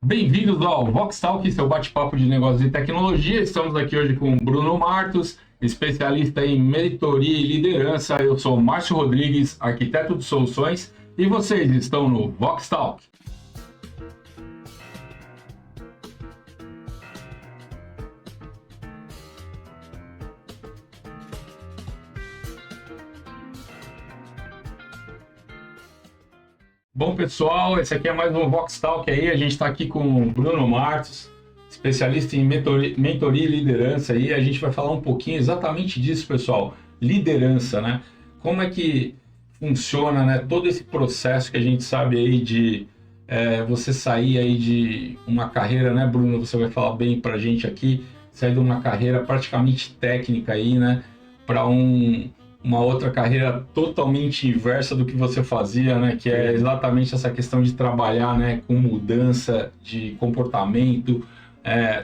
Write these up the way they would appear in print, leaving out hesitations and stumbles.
Bem-vindos ao Vox Talk, seu bate-papo de negócios e tecnologia. Estamos aqui hoje com o Bruno Martos, especialista em mentoria e liderança. Eu sou Márcio Rodrigues, arquiteto de soluções, e vocês estão no Vox Talk. Bom, pessoal, esse aqui é mais um Vox Talk aí. A gente está aqui com o Bruno Martos, especialista em mentoria e liderança aí. A gente vai falar um pouquinho exatamente disso, pessoal. Liderança, né? Como é que funciona, né? Todo esse processo que a gente sabe aí de você sair aí de uma carreira, né, Bruno? Você vai falar bem pra gente aqui, sair de uma carreira praticamente técnica aí, né? Para uma outra carreira totalmente inversa do que você fazia, né? Que é exatamente essa questão de trabalhar, né, com mudança de comportamento,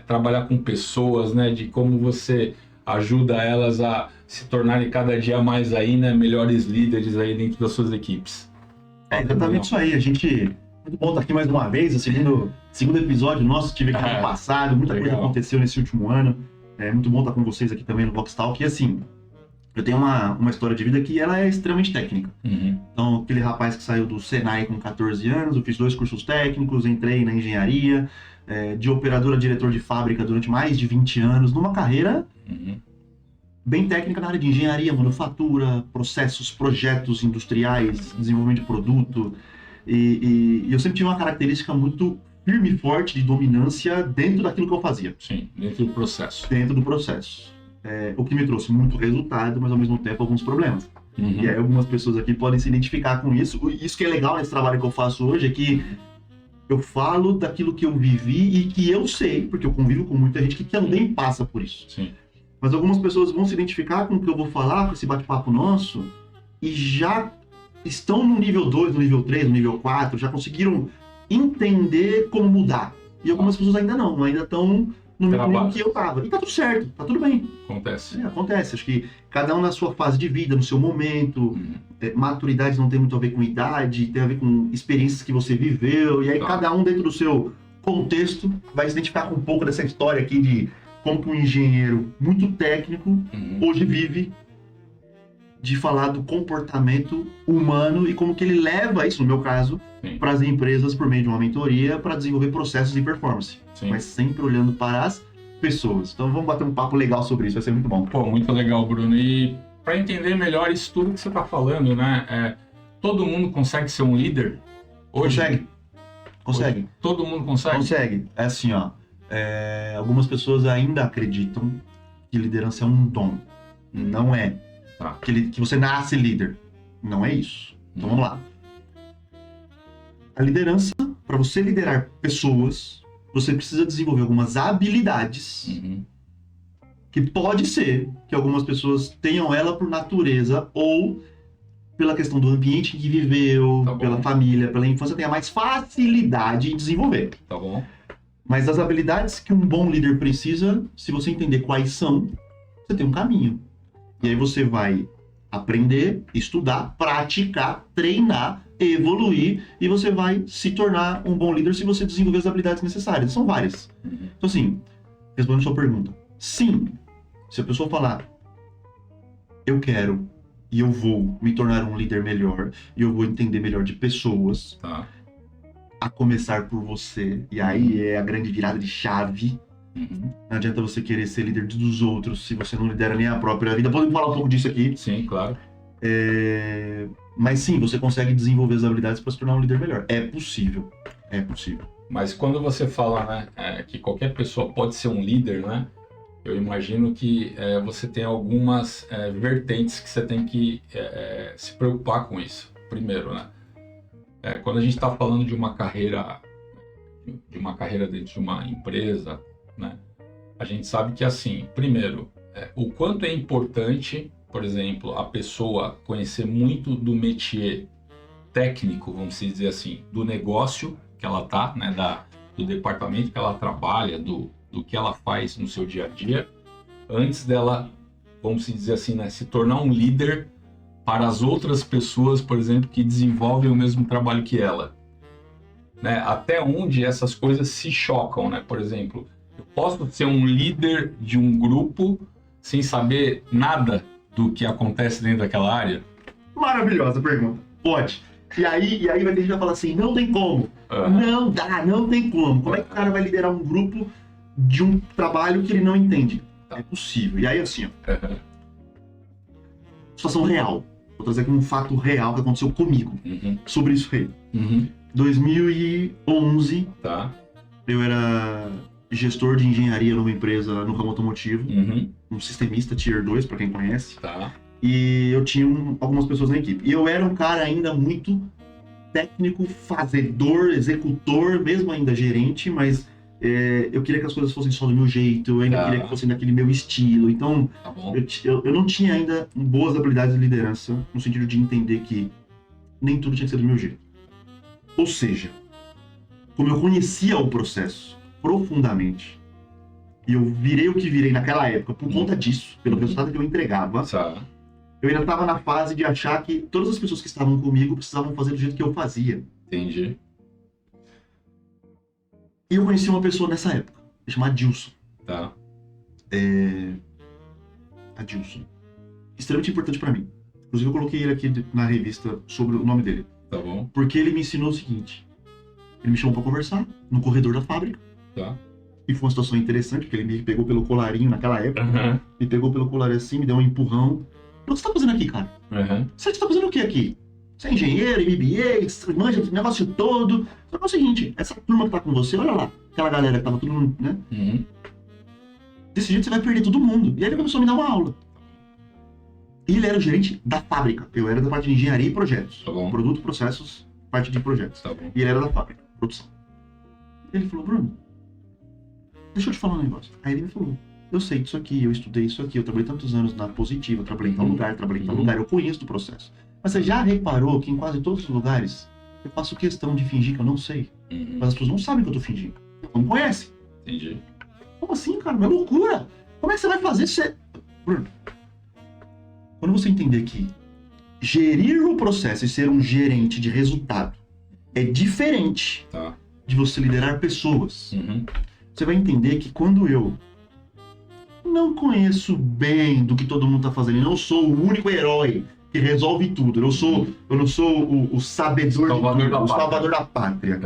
trabalhar com pessoas, né? De como você ajuda elas a se tornarem cada dia mais aí, né, melhores líderes aí dentro das suas equipes. É exatamente isso aí. Muito bom estar aqui mais uma vez, o segundo episódio nosso. Tive aqui no passado, muita coisa aconteceu nesse último ano. É muito bom estar com vocês aqui também no Vox Talk. E assim, eu tenho uma história de vida que ela é extremamente técnica. Então, aquele rapaz que saiu do Senai com 14 anos, eu fiz 2 cursos técnicos, entrei na engenharia, de operador a diretor de fábrica durante mais de 20 anos, numa carreira bem técnica na área de engenharia, manufatura, processos, projetos industriais, desenvolvimento de produto. E eu sempre tive uma característica muito firme e forte de dominância dentro daquilo que eu fazia. Sim, dentro do processo. Dentro do processo. O que me trouxe muito resultado, mas ao mesmo tempo alguns problemas. E aí algumas pessoas aqui podem se identificar com isso. Isso que é legal nesse trabalho que eu faço hoje é que eu falo daquilo que eu vivi e que eu sei, porque eu convivo com muita gente que também passa por isso. Sim. Mas algumas pessoas vão se identificar com o que eu vou falar, com esse bate-papo nosso, e já estão no nível 2, no nível 3, no nível 4, já conseguiram entender como mudar. E algumas pessoas ainda não, ainda estão no mesmo nível que eu estava. E tá tudo certo, tá tudo bem. Acontece. Acontece. Acho que cada um na sua fase de vida, no seu momento. Maturidade não tem muito a ver com idade, tem a ver com experiências que você viveu. E aí cada um dentro do seu contexto vai se identificar com um pouco dessa história aqui de como que um engenheiro muito técnico hoje vive de falar do comportamento humano e como que ele leva isso, no meu caso, para as empresas por meio de uma mentoria para desenvolver processos de performance. Sim. Mas sempre olhando para as pessoas. Então vamos bater um papo legal sobre isso, vai ser muito bom. Pô, muito legal, Bruno. E para entender melhor isso tudo que você está falando, né? Todo mundo consegue ser um líder? Hoje? Consegue. Hoje, todo mundo consegue? Consegue. É assim, ó. Algumas pessoas ainda acreditam que liderança é um dom. Não é. Que você nasce líder. Não é isso. Então vamos lá. A liderança, para você liderar pessoas, você precisa desenvolver algumas habilidades que pode ser que algumas pessoas tenham ela por natureza ou pela questão do ambiente em que viveu, pela família, pela infância, tenha mais facilidade em desenvolver. Tá bom. Mas as habilidades que um bom líder precisa, se você entender quais são, você tem um caminho. E aí você vai aprender, estudar, praticar, treinar, evoluir, e você vai se tornar um bom líder se você desenvolver as habilidades necessárias. São várias. Então assim, respondendo a sua pergunta, sim, se a pessoa falar, eu quero e eu vou me tornar um líder melhor, e eu vou entender melhor de pessoas, a começar por você, e aí é a grande virada de chave. Não adianta você querer ser líder dos outros se você não lidera nem a própria vida. Podemos falar um pouco disso aqui. Sim, claro. Mas sim, você consegue desenvolver as habilidades para se tornar um líder melhor. É possível. É possível. Mas quando você fala, né, que qualquer pessoa pode ser um líder, né? Eu imagino que você tem algumas vertentes que você tem que se preocupar com isso. Primeiro, né? Quando a gente está falando de uma carreira dentro de uma empresa, né? A gente sabe que, assim, primeiro, o quanto é importante, por exemplo, a pessoa conhecer muito do métier técnico, vamos dizer assim, do negócio que ela tá, né, do departamento que ela trabalha, do que ela faz no seu dia a dia, antes dela, vamos dizer assim, né, se tornar um líder para as outras pessoas, por exemplo, que desenvolvem o mesmo trabalho que ela. né, até onde essas coisas se chocam, né? Por exemplo, eu posso ser um líder de um grupo sem saber nada do que acontece dentro daquela área? Maravilhosa pergunta. Pode. E aí vai ter gente que vai falar assim, não tem como. Não dá, não tem como. Como é que o cara vai liderar um grupo de um trabalho que ele não entende? É possível. E aí, assim, ó, situação real. Vou trazer aqui um fato real que aconteceu comigo sobre isso aí. 2011, eu era gestor de engenharia numa empresa no ramo automotivo, um sistemista Tier 2, para quem conhece. E eu tinha algumas pessoas na equipe. E eu era um cara ainda muito técnico, fazedor, executor, mesmo ainda gerente, mas eu queria que as coisas fossem só do meu jeito, eu ainda queria que fossem daquele meu estilo. Então, eu não tinha ainda boas habilidades de liderança, no sentido de entender que nem tudo tinha que ser do meu jeito. Ou seja, como eu conhecia o processo profundamente, e eu virei o que virei naquela época por conta disso, pelo resultado que eu entregava, eu ainda estava na fase de achar que todas as pessoas que estavam comigo precisavam fazer do jeito que eu fazia. Entendi. E eu conheci uma pessoa nessa época, chamada Dilson. Adilson. Extremamente importante para mim. Inclusive eu coloquei ele aqui na revista sobre o nome dele. Tá bom. Porque ele me ensinou o seguinte. Ele me chamou para conversar no corredor da fábrica. E foi uma situação interessante, porque ele me pegou pelo colarinho naquela época. Me pegou pelo colarinho assim, me deu um empurrão. O que você tá fazendo aqui, cara? Você tá fazendo o que aqui? Você é engenheiro, MBA, manja do negócio todo. Só que é o seguinte, essa turma que tá com você, olha lá. Aquela galera que tava todo mundo, né? Desse jeito você vai perder todo mundo. E aí ele começou a me dar uma aula. E ele era o gerente da fábrica. Eu era da parte de engenharia e projetos. Produto, processos, parte de projetos. E ele era da fábrica, produção. E ele falou, Bruno, deixa eu te falar um negócio. Aí ele me falou, eu sei disso aqui, eu estudei isso aqui, eu trabalhei tantos anos na Positiva, eu trabalhei em tal lugar, eu conheço do processo. Mas você já reparou que em quase todos os lugares eu faço questão de fingir que eu não sei? Mas as pessoas não sabem que eu tô fingindo. Não me conhecem. Entendi. Como assim, cara? É loucura. Como é que você vai fazer isso? Bruno, quando você entender que gerir o processo e ser um gerente de resultado é diferente de você liderar pessoas, você vai entender que quando eu não conheço bem do que todo mundo tá fazendo, eu não sou o único herói que resolve tudo, eu não sou o sabedor de tudo, o salvador da pátria.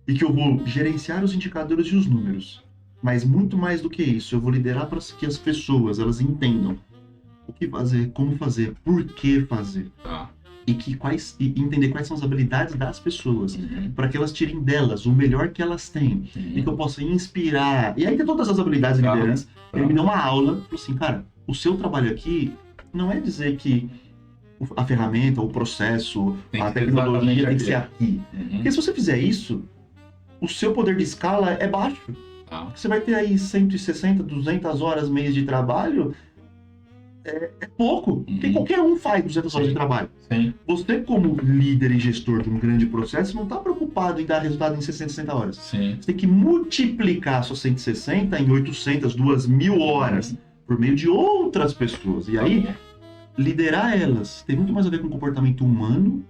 E que eu vou gerenciar os indicadores e os números. Mas muito mais do que isso, eu vou liderar para que as pessoas elas entendam o que fazer, como fazer, por que fazer. E entender quais são as habilidades das pessoas, para que elas tirem delas o melhor que elas têm, e que eu possa inspirar. E aí tem todas as habilidades de liderança. Ele me deu uma aula, falou assim, cara, o seu trabalho aqui não é dizer que a ferramenta, o processo, a tecnologia tem que ser aqui. Porque se você fizer isso, o seu poder de escala é baixo. Você vai ter aí 160, 200 horas mês de trabalho, é pouco. Porque qualquer um faz 200 horas de trabalho. Você, como líder e gestor de um grande processo, não está preocupado em dar resultado em 60 horas. Você tem que multiplicar suas 160 em 800, 2.000 horas por meio de outras pessoas. E aí, liderar elas tem muito mais a ver com comportamento humano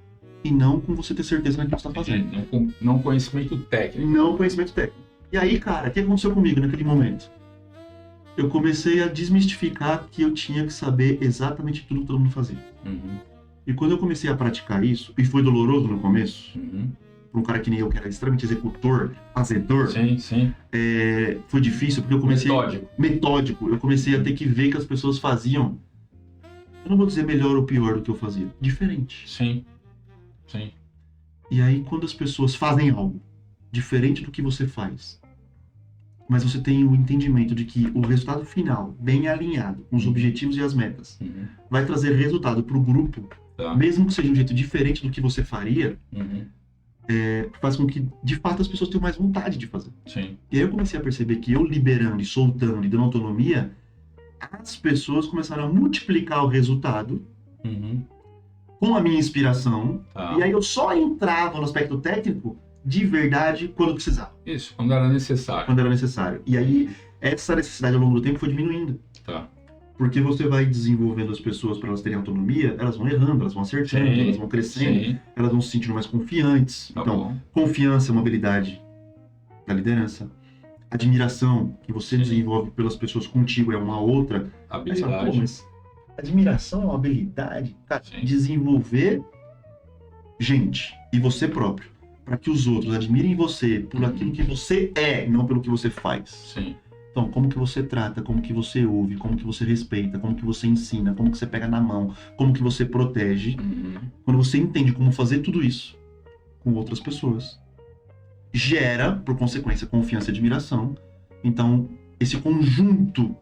e não com você ter certeza naquilo que você está fazendo. Não conhecimento técnico. Não conhecimento técnico. E aí, cara, o que aconteceu comigo naquele momento? Eu comecei a desmistificar que eu tinha que saber exatamente tudo que todo mundo fazia. E quando eu comecei a praticar isso, e foi doloroso no começo, para um cara que nem eu, que era extremamente executor, fazedor, foi difícil, porque eu comecei... Metódico. Eu comecei a ter que ver que as pessoas faziam, eu não vou dizer melhor ou pior do que eu fazia, diferente. E aí, quando as pessoas fazem algo diferente do que você faz, mas você tem o entendimento de que o resultado final, bem alinhado com os objetivos e as metas, vai trazer resultado para o grupo, mesmo que seja um jeito diferente do que você faria, faz com que, de fato, as pessoas tenham mais vontade de fazer. E aí eu comecei a perceber que eu liberando e soltando e dando autonomia, as pessoas começaram a multiplicar o resultado com a minha inspiração, e aí eu só entrava no aspecto técnico de verdade quando precisava. Isso, quando era necessário. E aí, essa necessidade ao longo do tempo foi diminuindo. Porque você vai desenvolvendo as pessoas para elas terem autonomia, elas vão errando, elas vão acertando, Sim, elas vão crescendo, sim, elas vão se sentindo mais confiantes. tá Então, bom. confiança é uma habilidade da liderança. Admiração que você Sim. desenvolve pelas pessoas contigo é uma outra. Aí você fala, pô, Habilidade. mas admiração é uma habilidade? Cara, Sim. desenvolver gente e você próprio, para que os outros admirem você por aquilo que você é, não pelo que você faz. Sim, Então, como que você trata, como que você ouve, como que você respeita, como que você ensina, como que você pega na mão, como que você protege. Quando você entende como fazer tudo isso com outras pessoas, gera, por consequência, confiança e admiração. Então, esse conjunto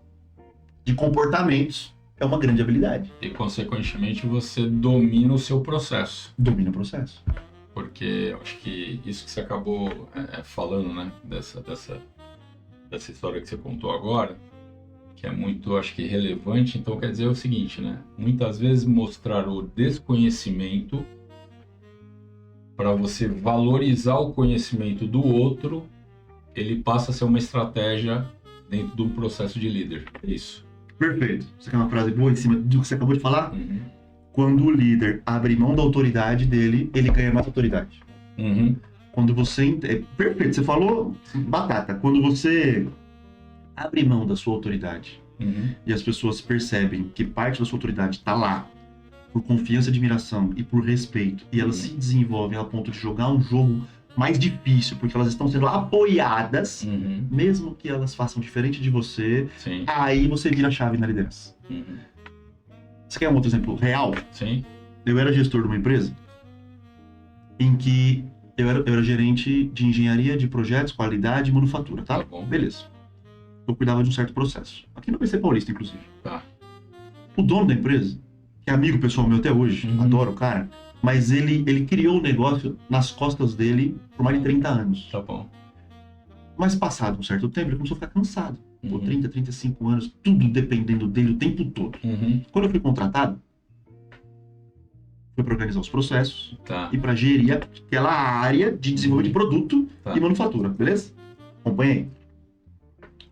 de comportamentos é uma grande habilidade. e consequentemente você domina o seu processo. Domina o processo. Porque eu acho que isso que você acabou falando, né, dessa história que você contou agora, que é muito, acho que, relevante. Então, quer dizer o seguinte, né, muitas vezes mostrar o desconhecimento para você valorizar o conhecimento do outro, ele passa a ser uma estratégia dentro de um processo de líder. É isso. Perfeito. Você quer uma frase boa em cima do que você acabou de falar? Uhum. Quando o líder abre mão da autoridade dele, ele ganha mais autoridade. Uhum. Quando você... Perfeito, você falou batata. Quando você abre mão da sua autoridade Uhum. e as pessoas percebem que parte da sua autoridade está lá por confiança, admiração e por respeito, e elas se desenvolvem a ponto de jogar um jogo mais difícil, porque elas estão sendo apoiadas, Uhum. mesmo que elas façam diferente de você, Sim. aí você vira a chave na liderança. Uhum. Você quer um outro exemplo real? Sim. Eu era gestor de uma empresa em que eu era gerente de engenharia de projetos, qualidade e manufatura, tá? Tá bom. Beleza. Eu cuidava de um certo processo. Aqui no PC Paulista, inclusive. Tá. O dono da empresa, que é amigo pessoal meu até hoje, Uhum. adoro o cara, mas ele criou o negócio nas costas dele por mais de 30 anos. Tá bom. Mas passado um certo tempo, ele começou a ficar cansado. Pô, Uhum. 30, 35 anos, tudo dependendo dele o tempo todo. Uhum. Quando eu fui contratado, foi para organizar os processos Tá. e para gerir aquela área de desenvolvimento de produto Tá. e manufatura, beleza? Acompanha aí.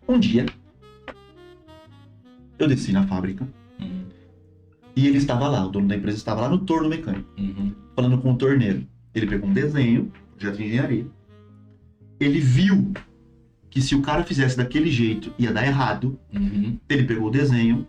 Um dia, eu desci na fábrica Uhum. e ele estava lá, o dono da empresa estava lá no torno mecânico, Uhum. falando com o torneiro. Ele pegou um desenho, projeto de engenharia. Ele viu que se o cara fizesse daquele jeito ia dar errado. Uhum. Ele pegou o desenho,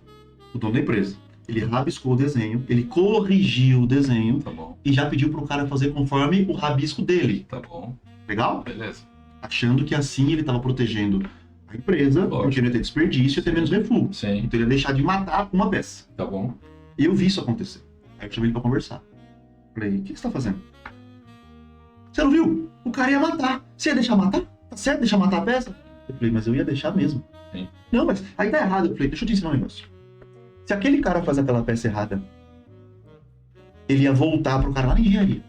o dono da empresa. Ele rabiscou o desenho, ele corrigiu o desenho Tá bom. e já pediu pro cara fazer conforme o rabisco dele. Tá bom. Legal? Beleza. Achando que assim ele estava protegendo a empresa, Lógico. porque não ia ter desperdício e ia ter menos refúgio. Sim. Então ele ia deixar de matar uma peça. Tá bom. E eu vi isso acontecer. Aí eu chamei ele pra conversar. Falei, o que você tá fazendo? Você não viu? O cara ia matar. Você ia deixar matar? Tá certo deixar matar a peça? Eu falei, mas eu ia deixar mesmo. Sim. Não, mas aí tá errado. Eu falei, deixa eu te ensinar um negócio. Se aquele cara faz aquela peça errada, ele ia voltar pro cara lá na engenharia.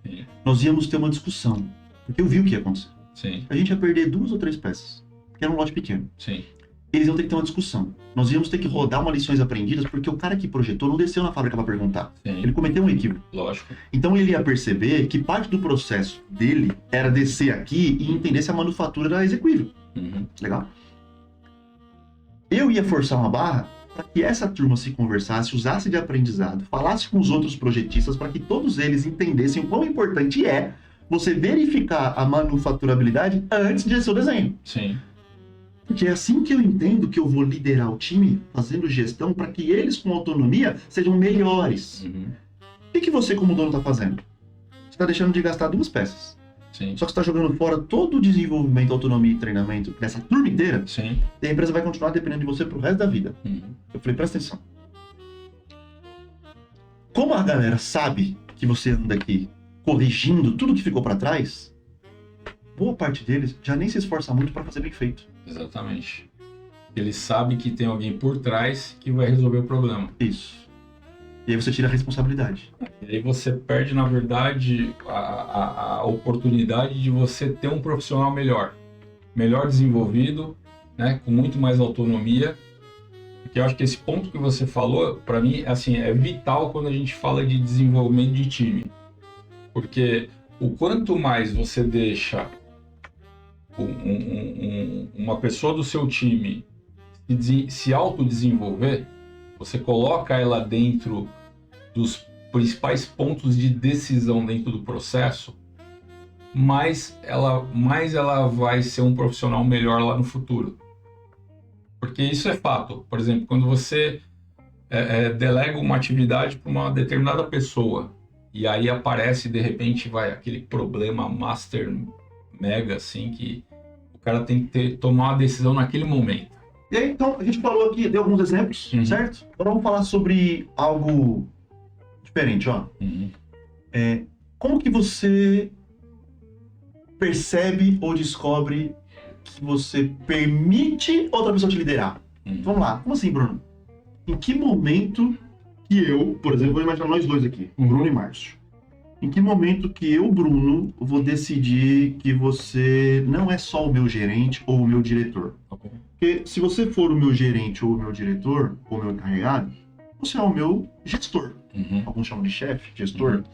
Sim. Nós íamos ter uma discussão. Porque eu vi o que ia acontecer. Sim. A gente ia perder 2 ou 3 peças. Porque era um lote pequeno. Sim. Eles iam ter que ter uma discussão. Nós íamos ter que rodar uma lições aprendidas, porque o cara que projetou não desceu na fábrica para perguntar. Ele Sim. cometeu um equívoco. Lógico. Então ele ia perceber que parte do processo dele era descer aqui e entender se a manufatura era execuível. Uhum. Legal? Eu ia forçar uma barra para que essa turma se conversasse, usasse de aprendizado, falasse com os outros projetistas para que todos eles entendessem o quão importante é você verificar a manufaturabilidade antes de descer o desenho. Sim. Porque é assim que eu entendo que eu vou liderar o time, fazendo gestão, para que eles, com autonomia, sejam melhores. Uhum. O que você, como dono, está fazendo? Você está deixando de gastar 2 peças. Sim. Só que você está jogando fora todo o desenvolvimento, autonomia e treinamento dessa turma inteira, Sim. e a empresa vai continuar dependendo de você pro resto da vida. Uhum. Eu falei, presta atenção. Como a galera sabe que você anda aqui corrigindo tudo que ficou para trás, boa parte deles já nem se esforça muito para fazer bem feito. Exatamente. Ele sabe que tem alguém por trás que vai resolver o problema. Isso. E aí você tira a responsabilidade. E aí você perde, na verdade, a oportunidade de você ter um profissional melhor. Melhor desenvolvido, né, com muito mais autonomia. Porque eu acho que esse ponto que você falou, para mim, assim, é vital quando a gente fala de desenvolvimento de time. Porque o quanto mais você deixa uma pessoa do seu time se autodesenvolver, você coloca ela dentro dos principais pontos de decisão dentro do processo, mais ela vai ser um profissional melhor lá no futuro. Porque isso é fato. Por exemplo, quando você delega uma atividade para uma determinada pessoa e aí aparece, de repente, aquele problema master mega, assim, que o cara tem que tomar uma decisão naquele momento. E aí, então, a gente falou aqui, deu alguns exemplos, certo? Agora vamos falar sobre algo diferente, ó. Como que você percebe ou descobre que você permite outra pessoa te liderar? Vamos lá. Como assim, Bruno? Em que momento que eu, por exemplo, vou imaginar nós dois aqui, Bruno e Márcio. Em que momento que eu, Bruno, vou decidir que você não é só o meu gerente ou o meu diretor? Porque se você for o meu gerente ou o meu diretor, ou o meu encarregado, você é o meu gestor. Alguns chamam de chefe, gestor.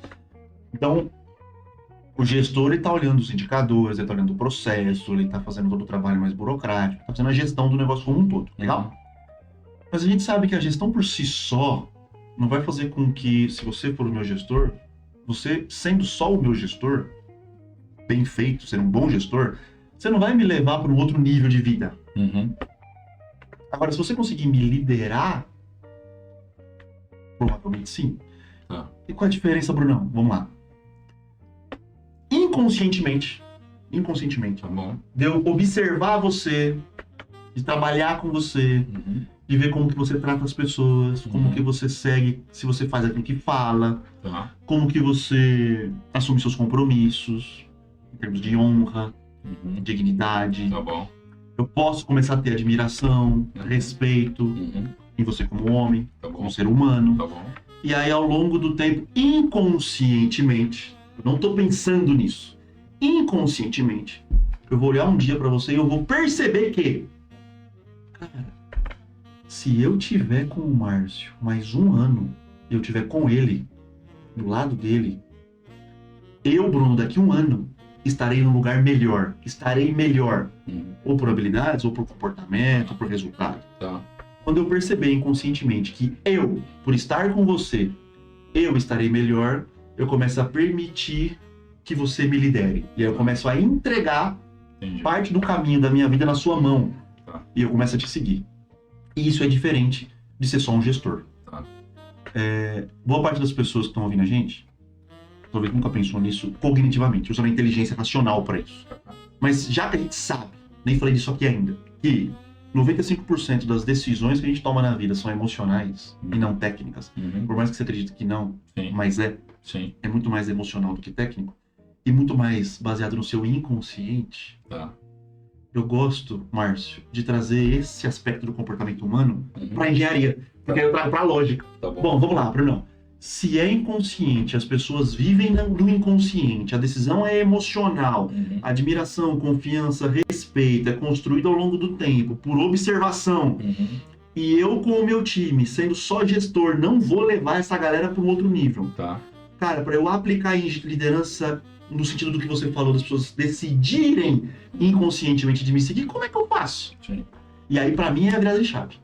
Então, o gestor, ele está olhando os indicadores, ele está olhando o processo, ele está fazendo todo o trabalho mais burocrático, está fazendo a gestão do negócio como um todo, legal? Mas a gente sabe que a gestão por si só não vai fazer com que, se você for o meu gestor, você, sendo só o meu gestor, bem feito, sendo um bom gestor, você não vai me levar para um outro nível de vida. Agora, se você conseguir me liderar, provavelmente sim. E qual a diferença, Brunão? Vamos lá. Inconscientemente, Tá bom. de eu observar você, de trabalhar com você, de ver como que você trata as pessoas, como que você segue, se você faz aquilo que fala, como que você assume seus compromissos, em termos de honra, dignidade. Tá bom. Eu posso começar a ter admiração, respeito em você como homem, como ser humano. Tá bom. E aí, ao longo do tempo, inconscientemente, eu não estou pensando nisso, inconscientemente, eu vou olhar um dia para você e eu vou perceber que, cara, se eu tiver com o Márcio mais um ano, eu tiver com ele, do lado dele, eu, Bruno, daqui a um ano, estarei num lugar melhor, estarei melhor, ou por habilidades, ou por comportamento, ou por resultado. Tá. Quando eu perceber inconscientemente que eu, por estar com você, eu estarei melhor, eu começo a permitir que você me lidere. E aí eu começo a entregar parte do caminho da minha vida na sua mão. E eu começo a te seguir. E isso é diferente de ser só um gestor. Boa parte das pessoas que estão ouvindo a gente, talvez nunca pensou nisso cognitivamente, usando a inteligência racional para isso. Mas já que a gente sabe, nem falei disso aqui ainda, que 95% das decisões que a gente toma na vida são emocionais e não técnicas. Por mais que você acredite que não, mas é muito mais emocional do que técnico e muito mais baseado no seu inconsciente. Eu gosto, Márcio, de trazer esse aspecto do comportamento humano para a engenharia, porque aí eu trago para a lógica. Bom, vamos lá, Bruno. Se é inconsciente, as pessoas vivem no inconsciente, a decisão é emocional, admiração, confiança, respeito, é construído ao longo do tempo, por observação. E eu, com o meu time, sendo só gestor, não vou levar essa galera para um outro nível. Cara, para eu aplicar em liderança, no sentido do que você falou, das pessoas decidirem inconscientemente de me seguir, como é que eu faço? E aí, para mim, é a virada de chave.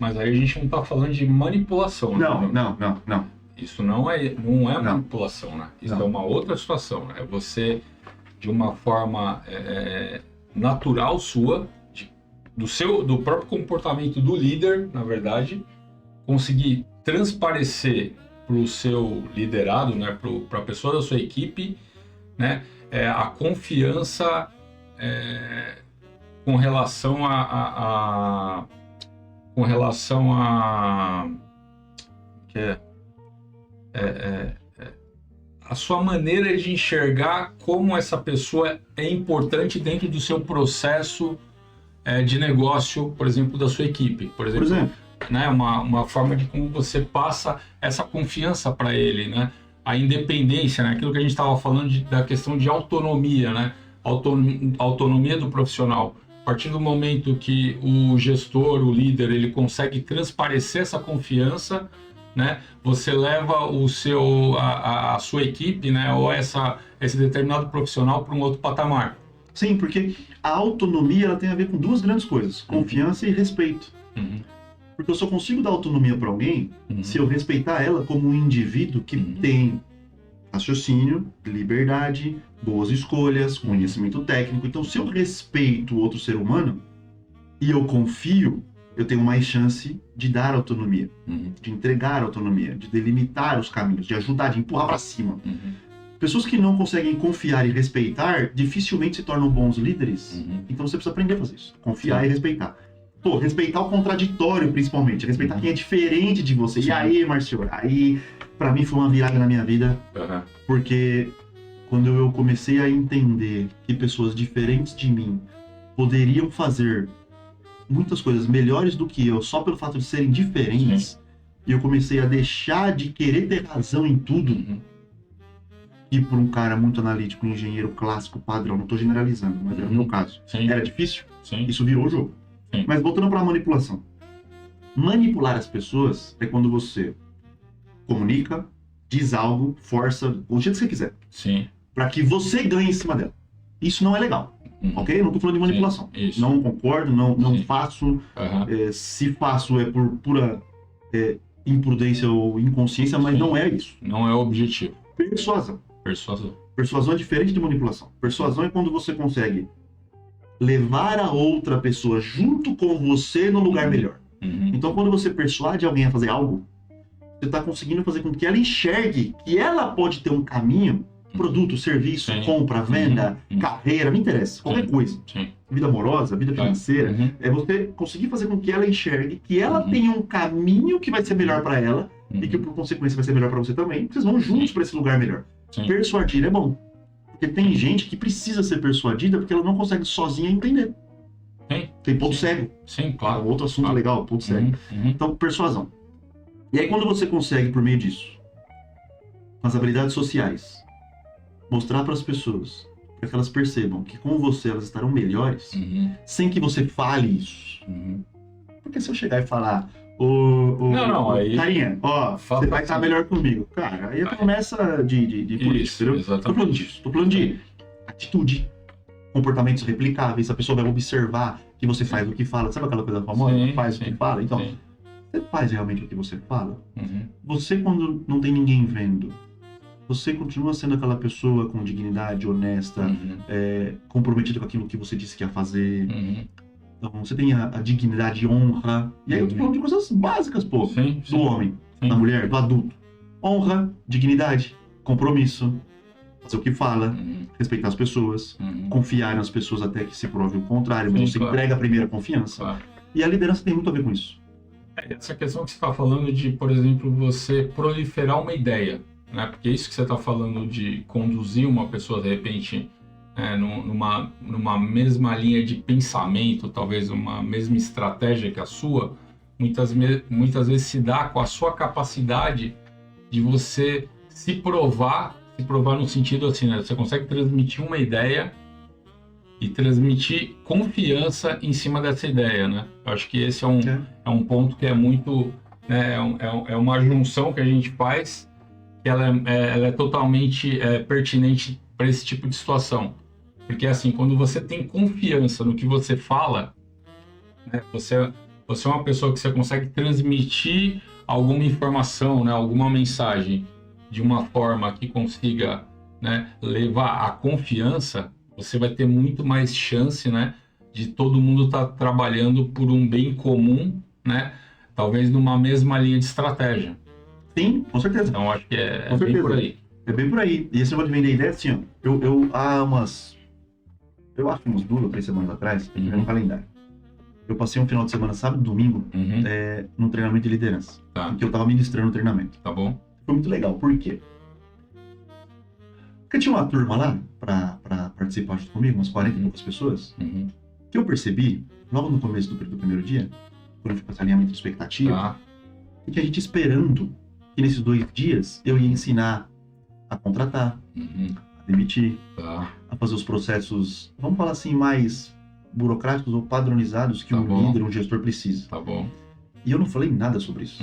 Mas aí a gente não tá falando de manipulação. Não. Isso não é manipulação, né? Isso é uma outra situação, né? Você, de uma forma natural sua, do próprio comportamento do líder, na verdade, conseguir transparecer para o seu liderado, né? Para a pessoa da sua equipe, né? A confiança com relação a a sua maneira de enxergar como essa pessoa é importante dentro do seu processo de negócio, por exemplo, da sua equipe. Por exemplo. Né, uma forma de como você passa essa confiança para ele, né? A independência, né? Aquilo que a gente estava falando da questão de autonomia, né? Autonomia do profissional. A partir do momento que o gestor, o líder, ele consegue transparecer essa confiança, né? Você leva a sua equipe, né? Ou esse determinado profissional para um outro patamar. Sim, porque a autonomia ela tem a ver com duas grandes coisas: confiança e respeito. Porque eu só consigo dar autonomia para alguém se eu respeitar ela como um indivíduo que tem raciocínio, liberdade, boas escolhas, conhecimento técnico. Então, se eu respeito o outro ser humano e eu confio, eu tenho mais chance de dar autonomia, de entregar autonomia, de delimitar os caminhos, de ajudar, de empurrar para cima. Pessoas que não conseguem confiar e respeitar dificilmente se tornam bons líderes. Então você precisa aprender a fazer isso. Confiar e respeitar. Pô, respeitar o contraditório, principalmente. Respeitar quem é diferente de você. E aí, Marcio, aí pra mim foi uma virada na minha vida. Porque quando eu comecei a entender que pessoas diferentes de mim poderiam fazer muitas coisas melhores do que eu só pelo fato de serem diferentes, e eu comecei a deixar de querer ter razão em tudo. E por um cara muito analítico, engenheiro clássico, padrão, não estou generalizando, mas era o meu caso. Era difícil? Isso virou o jogo. Mas voltando para a manipulação. Manipular as pessoas é quando você comunica, diz algo, força, o jeito que você quiser. Para que você ganhe em cima dela. Isso não é legal. Ok? Não estou falando de manipulação. Não concordo, não faço. Se faço é por pura imprudência ou inconsciência, mas não é isso. Não é o objetivo. Persuasão. Persuasão é diferente de manipulação. Persuasão é quando você consegue levar a outra pessoa junto com você no lugar melhor. Então, quando você persuade alguém a fazer algo, você está conseguindo fazer com que ela enxergue que ela pode ter um caminho, produto, serviço, compra, venda, carreira, não interessa, qualquer coisa. Vida amorosa, vida financeira. É você conseguir fazer com que ela enxergue que ela tem um caminho que vai ser melhor para ela e que, por consequência, vai ser melhor para você também. Vocês vão juntos para esse lugar melhor. Persuadir é bom. Porque tem gente que precisa ser persuadida porque ela não consegue sozinha entender. Tem ponto cego. Claro. Outro assunto legal, ponto cego. Então, persuasão. E aí, quando você consegue, por meio disso, com as habilidades sociais, mostrar para as pessoas, para que elas percebam que com você elas estarão melhores, sem que você fale isso. Porque se eu chegar e falar, aí... carinha, você vai estar melhor comigo. Cara, aí é promessa de política, entendeu? Exatamente. Tô falando de atitude, comportamentos replicáveis, a pessoa vai observar que você faz o que fala. Sabe aquela coisa famosa? Faz o que fala? Então, você faz realmente o que você fala? Você, quando não tem ninguém vendo, você continua sendo aquela pessoa com dignidade, honesta, comprometida com aquilo que você disse que ia fazer. Então, você tem a dignidade e honra. E aí eu tô falando de coisas básicas, pô. Do homem, da mulher, do adulto. Honra, dignidade, compromisso, fazer o que fala, respeitar as pessoas, confiar nas pessoas até que se prove o contrário, mas você entrega a primeira confiança. E a liderança tem muito a ver com isso. Essa questão que você está falando de, por exemplo, você proliferar uma ideia, né? Porque isso que você está falando de conduzir uma pessoa, de repente, numa mesma linha de pensamento, talvez uma mesma estratégia que a sua, muitas vezes se dá com a sua capacidade de você se provar no sentido assim, né? Você consegue transmitir uma ideia e transmitir confiança em cima dessa ideia, né? Eu acho que esse é um ponto que é muito, né? É uma junção que a gente faz, que ela é totalmente pertinente para esse tipo de situação. Porque assim, quando você tem confiança no que você fala, né, você é uma pessoa que você consegue transmitir alguma informação, né, alguma mensagem de uma forma que consiga, né, levar a confiança, você vai ter muito mais chance, né, de todo mundo estar trabalhando por um bem comum, né, talvez numa mesma linha de estratégia. Sim, com certeza. Então acho que é bem por aí. É bem por aí. E esse negócio de vender ideia, assim, ó, eu acho umas 2 ou 3 semanas atrás, no calendário. Eu passei um final de semana, sábado e domingo, num treinamento de liderança. Porque eu tava ministrando o treinamento. Tá bom. Foi muito legal. Por quê? Porque tinha uma turma lá pra participar junto comigo, umas 40 e poucas pessoas, que eu percebi, logo no começo do primeiro dia, quando eu fui esse alinhamento de expectativa, e que a gente esperando que nesses 2 dias eu ia ensinar a contratar, a demitir, a fazer os processos, vamos falar assim, mais burocráticos ou padronizados que líder, um gestor precisa. Tá bom. E eu não falei nada sobre isso.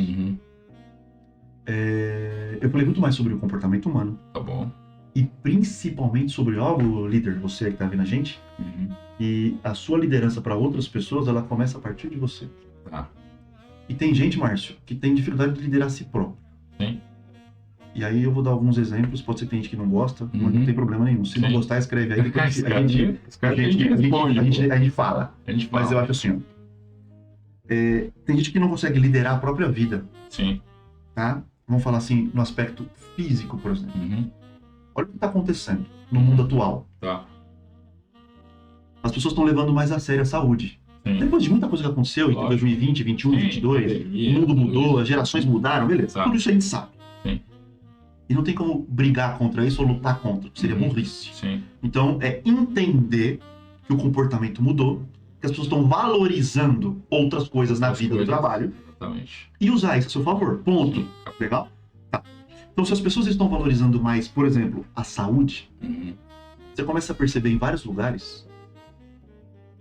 Eu falei muito mais sobre o comportamento humano. Tá bom. E principalmente sobre algo, líder, você que tá vendo a gente, e a sua liderança para outras pessoas, ela começa a partir de você. E tem gente, Márcio, que tem dificuldade de liderar a si próprio. Sim. E aí eu vou dar alguns exemplos, pode ser que tem gente que não gosta, mas Uhum. não tem problema nenhum. Se não Sim. gostar, escreve aí, depois a gente responde. a gente fala. A gente Mas eu fala. acho assim, ó, tem gente que não consegue liderar a própria vida, Sim. tá? Vamos falar assim, no aspecto físico, por exemplo. Uhum. Olha o que está acontecendo no mundo atual. Tá. As pessoas estão levando mais a sério a saúde. Sim. Depois de muita coisa que aconteceu em Lógico. 2020, 21, Sim, 22, pandemia, o mundo tudo mudou, isso. as gerações mudaram, beleza. Exato. Tudo isso a gente sabe. Sim. E não tem como brigar contra isso ou lutar contra, seria Uhum. burrice. Sim. Então, é entender que o comportamento mudou, que as pessoas estão valorizando outras coisas na Outras vida do coisas. trabalho Exatamente. e usar isso a seu favor. Ponto. Sim. Legal? Tá. Então, se as pessoas estão valorizando mais, por exemplo, a saúde, Uhum. você começa a perceber em vários lugares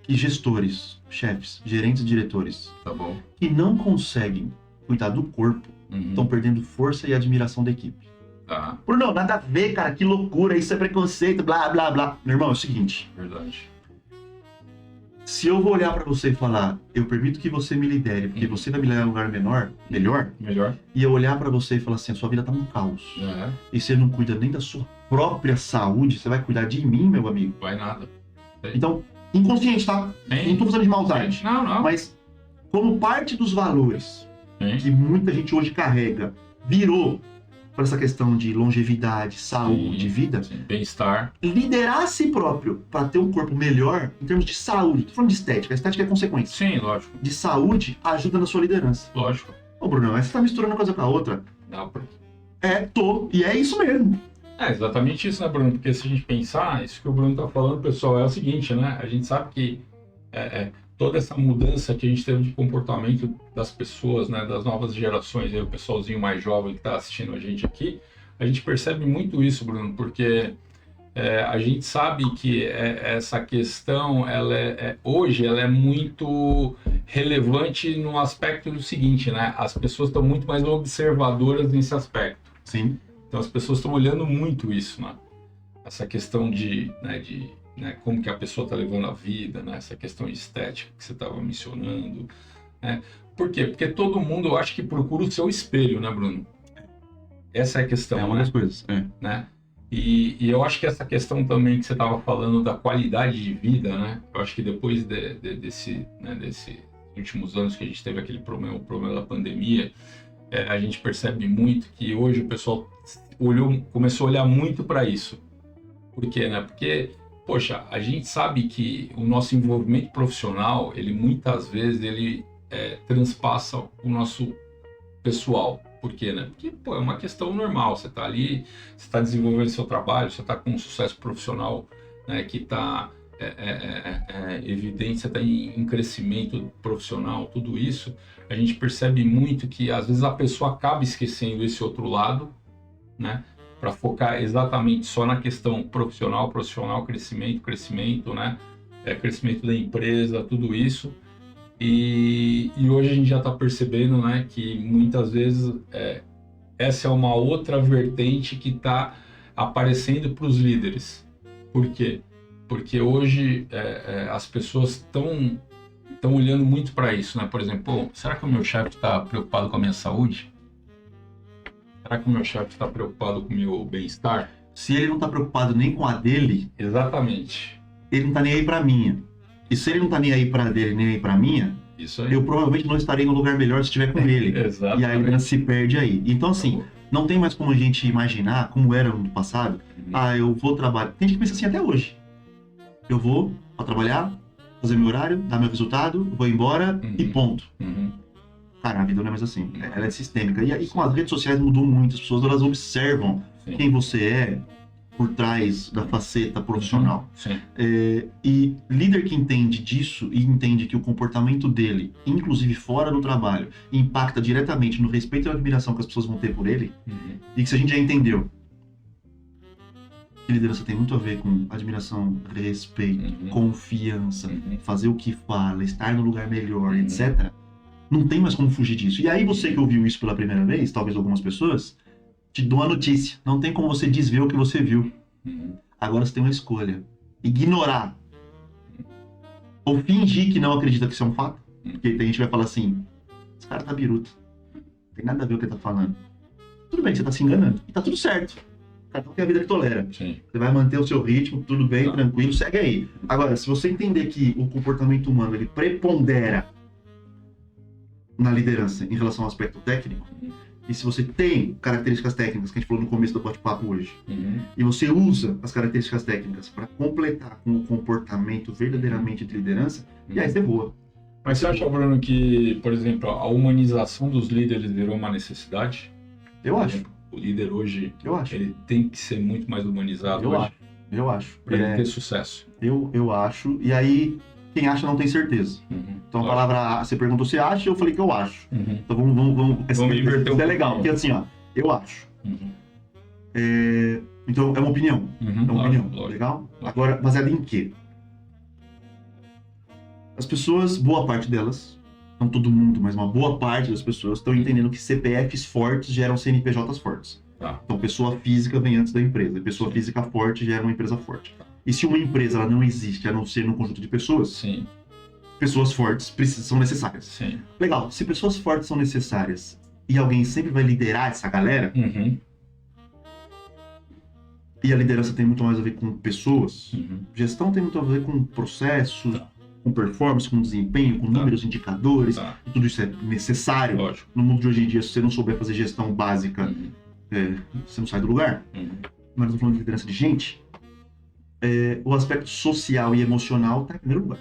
que gestores, chefes, gerentes, diretores, Tá bom. que não conseguem cuidar do corpo, Uhum. estão perdendo força e admiração da equipe. Tá. Por não, nada a ver, cara, que loucura, isso é preconceito, blá, blá, blá. Meu irmão, é o seguinte, Verdade. se eu vou olhar pra você e falar, eu permito que você me lidere, porque você vai me levar a um lugar melhor, Melhor? e eu olhar pra você e falar assim, a sua vida tá um caos, É. e você não cuida nem da sua própria saúde, você vai cuidar de mim, meu amigo. Vai nada. Então, inconsciente, tá? Não tô fazendo de maldade. Não, não. Mas, como parte dos valores Sim. que muita gente hoje carrega, virou para essa questão de longevidade, saúde, Sim. vida, Sim. Bem-estar. liderar a si próprio para ter um corpo melhor, em termos de saúde, tô falando de estética, a estética é consequência, Sim, lógico. de saúde, ajuda na sua liderança. Lógico. Ô, Bruno, mas você tá misturando uma coisa com a outra. Dá pra... E é isso mesmo. É exatamente isso, né, Bruno? Porque se a gente pensar, isso que o Bruno tá falando, pessoal, é o seguinte, né? A gente sabe que toda essa mudança que a gente teve de comportamento das pessoas, né, das novas gerações, aí, o pessoalzinho mais jovem que está assistindo a gente aqui, a gente percebe muito isso, Bruno, porque a gente sabe que essa questão, hoje, ela é muito relevante no aspecto do seguinte, né? As pessoas estão muito mais observadoras nesse aspecto. Sim. Então as pessoas estão olhando muito isso, né? Essa questão de como que a pessoa está levando a vida, né? Essa questão estética que você estava mencionando, né? Por quê? Porque todo mundo, eu acho que procura o seu espelho, né, Bruno? Essa é a questão, É uma né? das coisas. Né? E eu acho que essa questão também que você estava falando da qualidade de vida, né? Eu acho que depois desses últimos anos que a gente teve o problema da pandemia, a gente percebe muito que hoje o pessoal começou a olhar muito para isso. Por quê, né? Porque, poxa, a gente sabe que o nosso envolvimento profissional, ele muitas vezes transpassa o nosso pessoal. Por quê, né? Porque, pô, é uma questão normal. Você está ali, você está desenvolvendo seu trabalho, você está com um sucesso profissional, né, que está evidente, você está em crescimento profissional, tudo isso. A gente percebe muito que, às vezes, a pessoa acaba esquecendo esse outro lado, né? Para focar exatamente só na questão profissional, crescimento, né? Crescimento da empresa, tudo isso. E hoje a gente já está percebendo, né, que muitas vezes essa é uma outra vertente que está aparecendo para os líderes. Por quê? Porque hoje as pessoas estão olhando muito para isso, né? Por exemplo, pô, será que o meu chefe está preocupado com a minha saúde? Será que o meu chefe está preocupado com o meu bem-estar? Se ele não tá preocupado nem com a dele, Exatamente. ele não tá nem aí pra minha. E se ele não tá nem aí pra dele, nem aí pra minha, Isso aí. eu provavelmente não estarei no lugar melhor se estiver com ele. Exatamente. E a liderança se perde aí. Então, assim, não tem mais como a gente imaginar como era no passado. Eu vou trabalhar. Tem gente que pensa assim até hoje. Eu vou pra trabalhar, fazer meu horário, dar meu resultado, vou embora e ponto. Uhum. Cara, a vida não é mais assim. Ela é sistêmica. E aí, com as redes sociais mudou muito. As pessoas, elas observam Sim. quem você é por trás da faceta profissional. Sim. E líder que entende disso e entende que o comportamento dele, inclusive fora do trabalho, impacta diretamente no respeito e na admiração que as pessoas vão ter por ele, Uhum. e que se a gente já entendeu que liderança tem muito a ver com admiração, respeito, Uhum. confiança, Uhum. fazer o que fala, estar no lugar melhor, Uhum. etc., não tem mais como fugir disso. E aí você que ouviu isso pela primeira vez, talvez algumas pessoas, te dou uma notícia. Não tem como você desver o que você viu. Uhum. Agora você tem uma escolha. Ignorar. Ou fingir que não acredita que isso é um fato. Porque tem gente que vai falar assim, esse cara tá biruta. Não tem nada a ver com o que ele tá falando. Tudo bem, você tá se enganando. E tá tudo certo. Cada um tem a vida que tolera. Sim. Você vai manter o seu ritmo, tudo bem, Tá. tranquilo, segue aí. Agora, se você entender que o comportamento humano, ele prepondera na liderança em relação ao aspecto técnico, e se você tem características técnicas, que a gente falou no começo do bate-papo hoje, e você usa as características técnicas para completar com o comportamento verdadeiramente de liderança, e aí você voa. Mas você acha, Bruno, que, por exemplo, a humanização dos líderes virou uma necessidade? Eu acho. O líder hoje, Eu acho. ele tem que ser muito mais humanizado hoje Eu acho. para ele ter sucesso. Eu acho. E aí, quem acha não tem certeza. Então a palavra, você perguntou se acha, eu falei que eu acho. Então vamos inverter isso é legal, porque assim, ó, eu acho. Então é uma opinião. É uma opinião. Lógico. Legal? Agora, baseado em quê? As pessoas, boa parte delas, não todo mundo, mas uma boa parte das pessoas estão entendendo que CPFs fortes geram CNPJs fortes. Tá. Então pessoa física vem antes da empresa. Pessoa física forte gera uma empresa forte. E se uma empresa ela não existe a não ser num conjunto de pessoas, Sim, pessoas fortes são necessárias. sim. Legal, se pessoas fortes são necessárias e alguém sempre vai liderar essa galera, e a liderança tem muito mais a ver com pessoas, gestão tem muito a ver com processos, com performance, com desempenho, com números, indicadores, e tudo isso é necessário. Lógico. No mundo de hoje em dia, se você não souber fazer gestão básica, você não sai do lugar. Mas nós estamos falando de liderança de gente, o aspecto social e emocional está em primeiro lugar.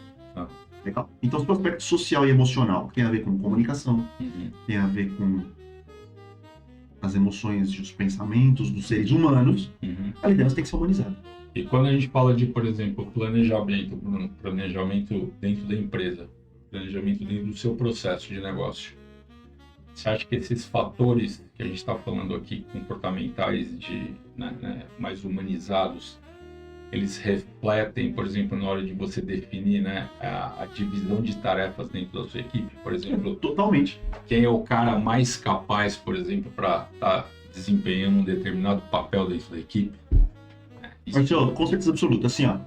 Legal? Então, se o aspecto social e emocional tem a ver com comunicação, tem a ver com as emoções e os pensamentos dos seres humanos, a liderança tem que ser humanizada. E quando a gente fala de, por exemplo, planejamento, Bruno, planejamento dentro da empresa, planejamento dentro do seu processo de negócio, você acha que esses fatores que a gente está falando aqui, comportamentais, mais humanizados, eles refletem, por exemplo, na hora de você definir a divisão de tarefas dentro da sua equipe? Por exemplo, Totalmente. quem é o cara mais capaz, por exemplo, para estar desempenhando um determinado papel dentro da equipe? Marcelo, com certeza absoluta. Assim, ó,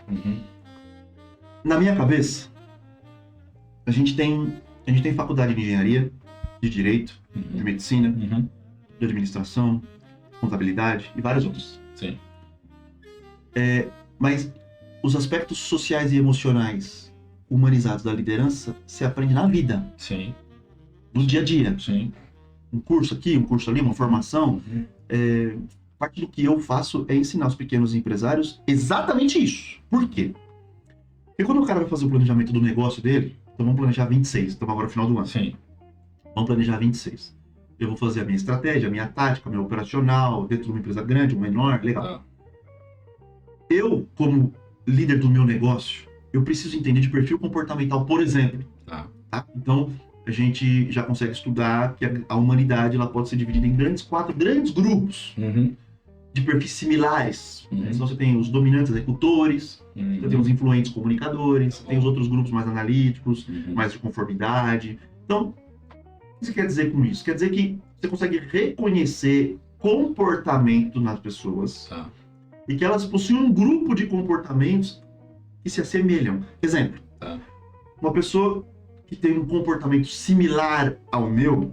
na minha cabeça, a gente tem faculdade de engenharia, de direito, de medicina, de administração, contabilidade e várias outras. Sim. Mas os aspectos sociais e emocionais humanizados da liderança se aprende na vida, Sim. no dia a dia. Sim. Um curso aqui, um curso ali, uma formação. Parte do que eu faço é ensinar os pequenos empresários exatamente isso. Por quê? Porque quando o cara vai fazer o planejamento do negócio dele, então vamos planejar 26, estamos agora no final do ano. Sim. Vamos planejar 26. Eu vou fazer a minha estratégia, a minha tática, a minha operacional, dentro de uma empresa grande, uma menor, legal. Eu, como líder do meu negócio, eu preciso entender de perfil comportamental, por exemplo. Tá? Então, a gente já consegue estudar que a humanidade ela pode ser dividida em quatro grandes grupos de perfis similares. Então, você tem os dominantes executores, você tem os influentes comunicadores, tem os outros grupos mais analíticos, mais de conformidade. Então, o que você quer dizer com isso? Quer dizer que você consegue reconhecer comportamento nas pessoas e que elas possuem um grupo de comportamentos que se assemelham. Exemplo, uma pessoa que tem um comportamento similar ao meu,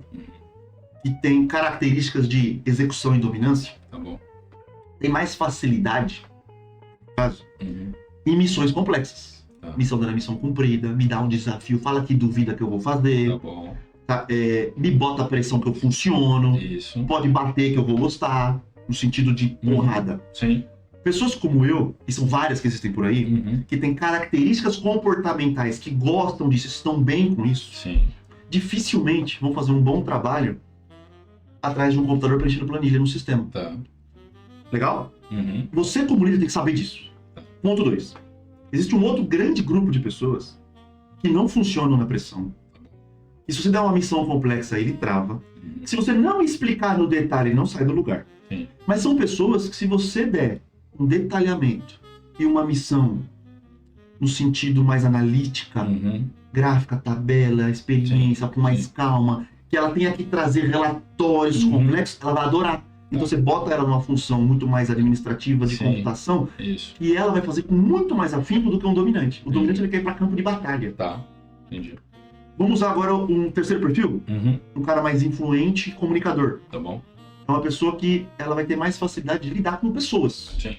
que tem características de execução e dominância, tem mais facilidade, no caso, em missões complexas. Missão dando a missão cumprida, me dá um desafio, fala que duvida que eu vou fazer, me bota a pressão que eu funciono, pode bater que eu vou gostar, no sentido de porrada. Sim. Pessoas como eu, e são várias que existem por aí, que têm características comportamentais que gostam disso, estão bem com isso, dificilmente vão fazer um bom trabalho atrás de um computador preenchendo planilha no sistema. Legal? Você, como líder, tem que saber disso. Ponto 2. Existe um outro grande grupo de pessoas que não funcionam na pressão. E se você der uma missão complexa, ele trava. Se você não explicar no detalhe, ele não sai do lugar. Mas são pessoas que, se você der um detalhamento e uma missão no sentido mais analítica, gráfica, tabela, experiência, com mais calma, que ela tenha que trazer relatórios complexos, ela vai adorar. Então você bota ela numa função muito mais administrativa de computação e ela vai fazer com muito mais afinco do que um dominante. O dominante ele quer ir para campo de batalha. Entendi. Vamos usar agora um terceiro perfil? Uhum. Um cara mais influente e comunicador. Tá bom. É uma pessoa que ela vai ter mais facilidade de lidar com pessoas. Sim.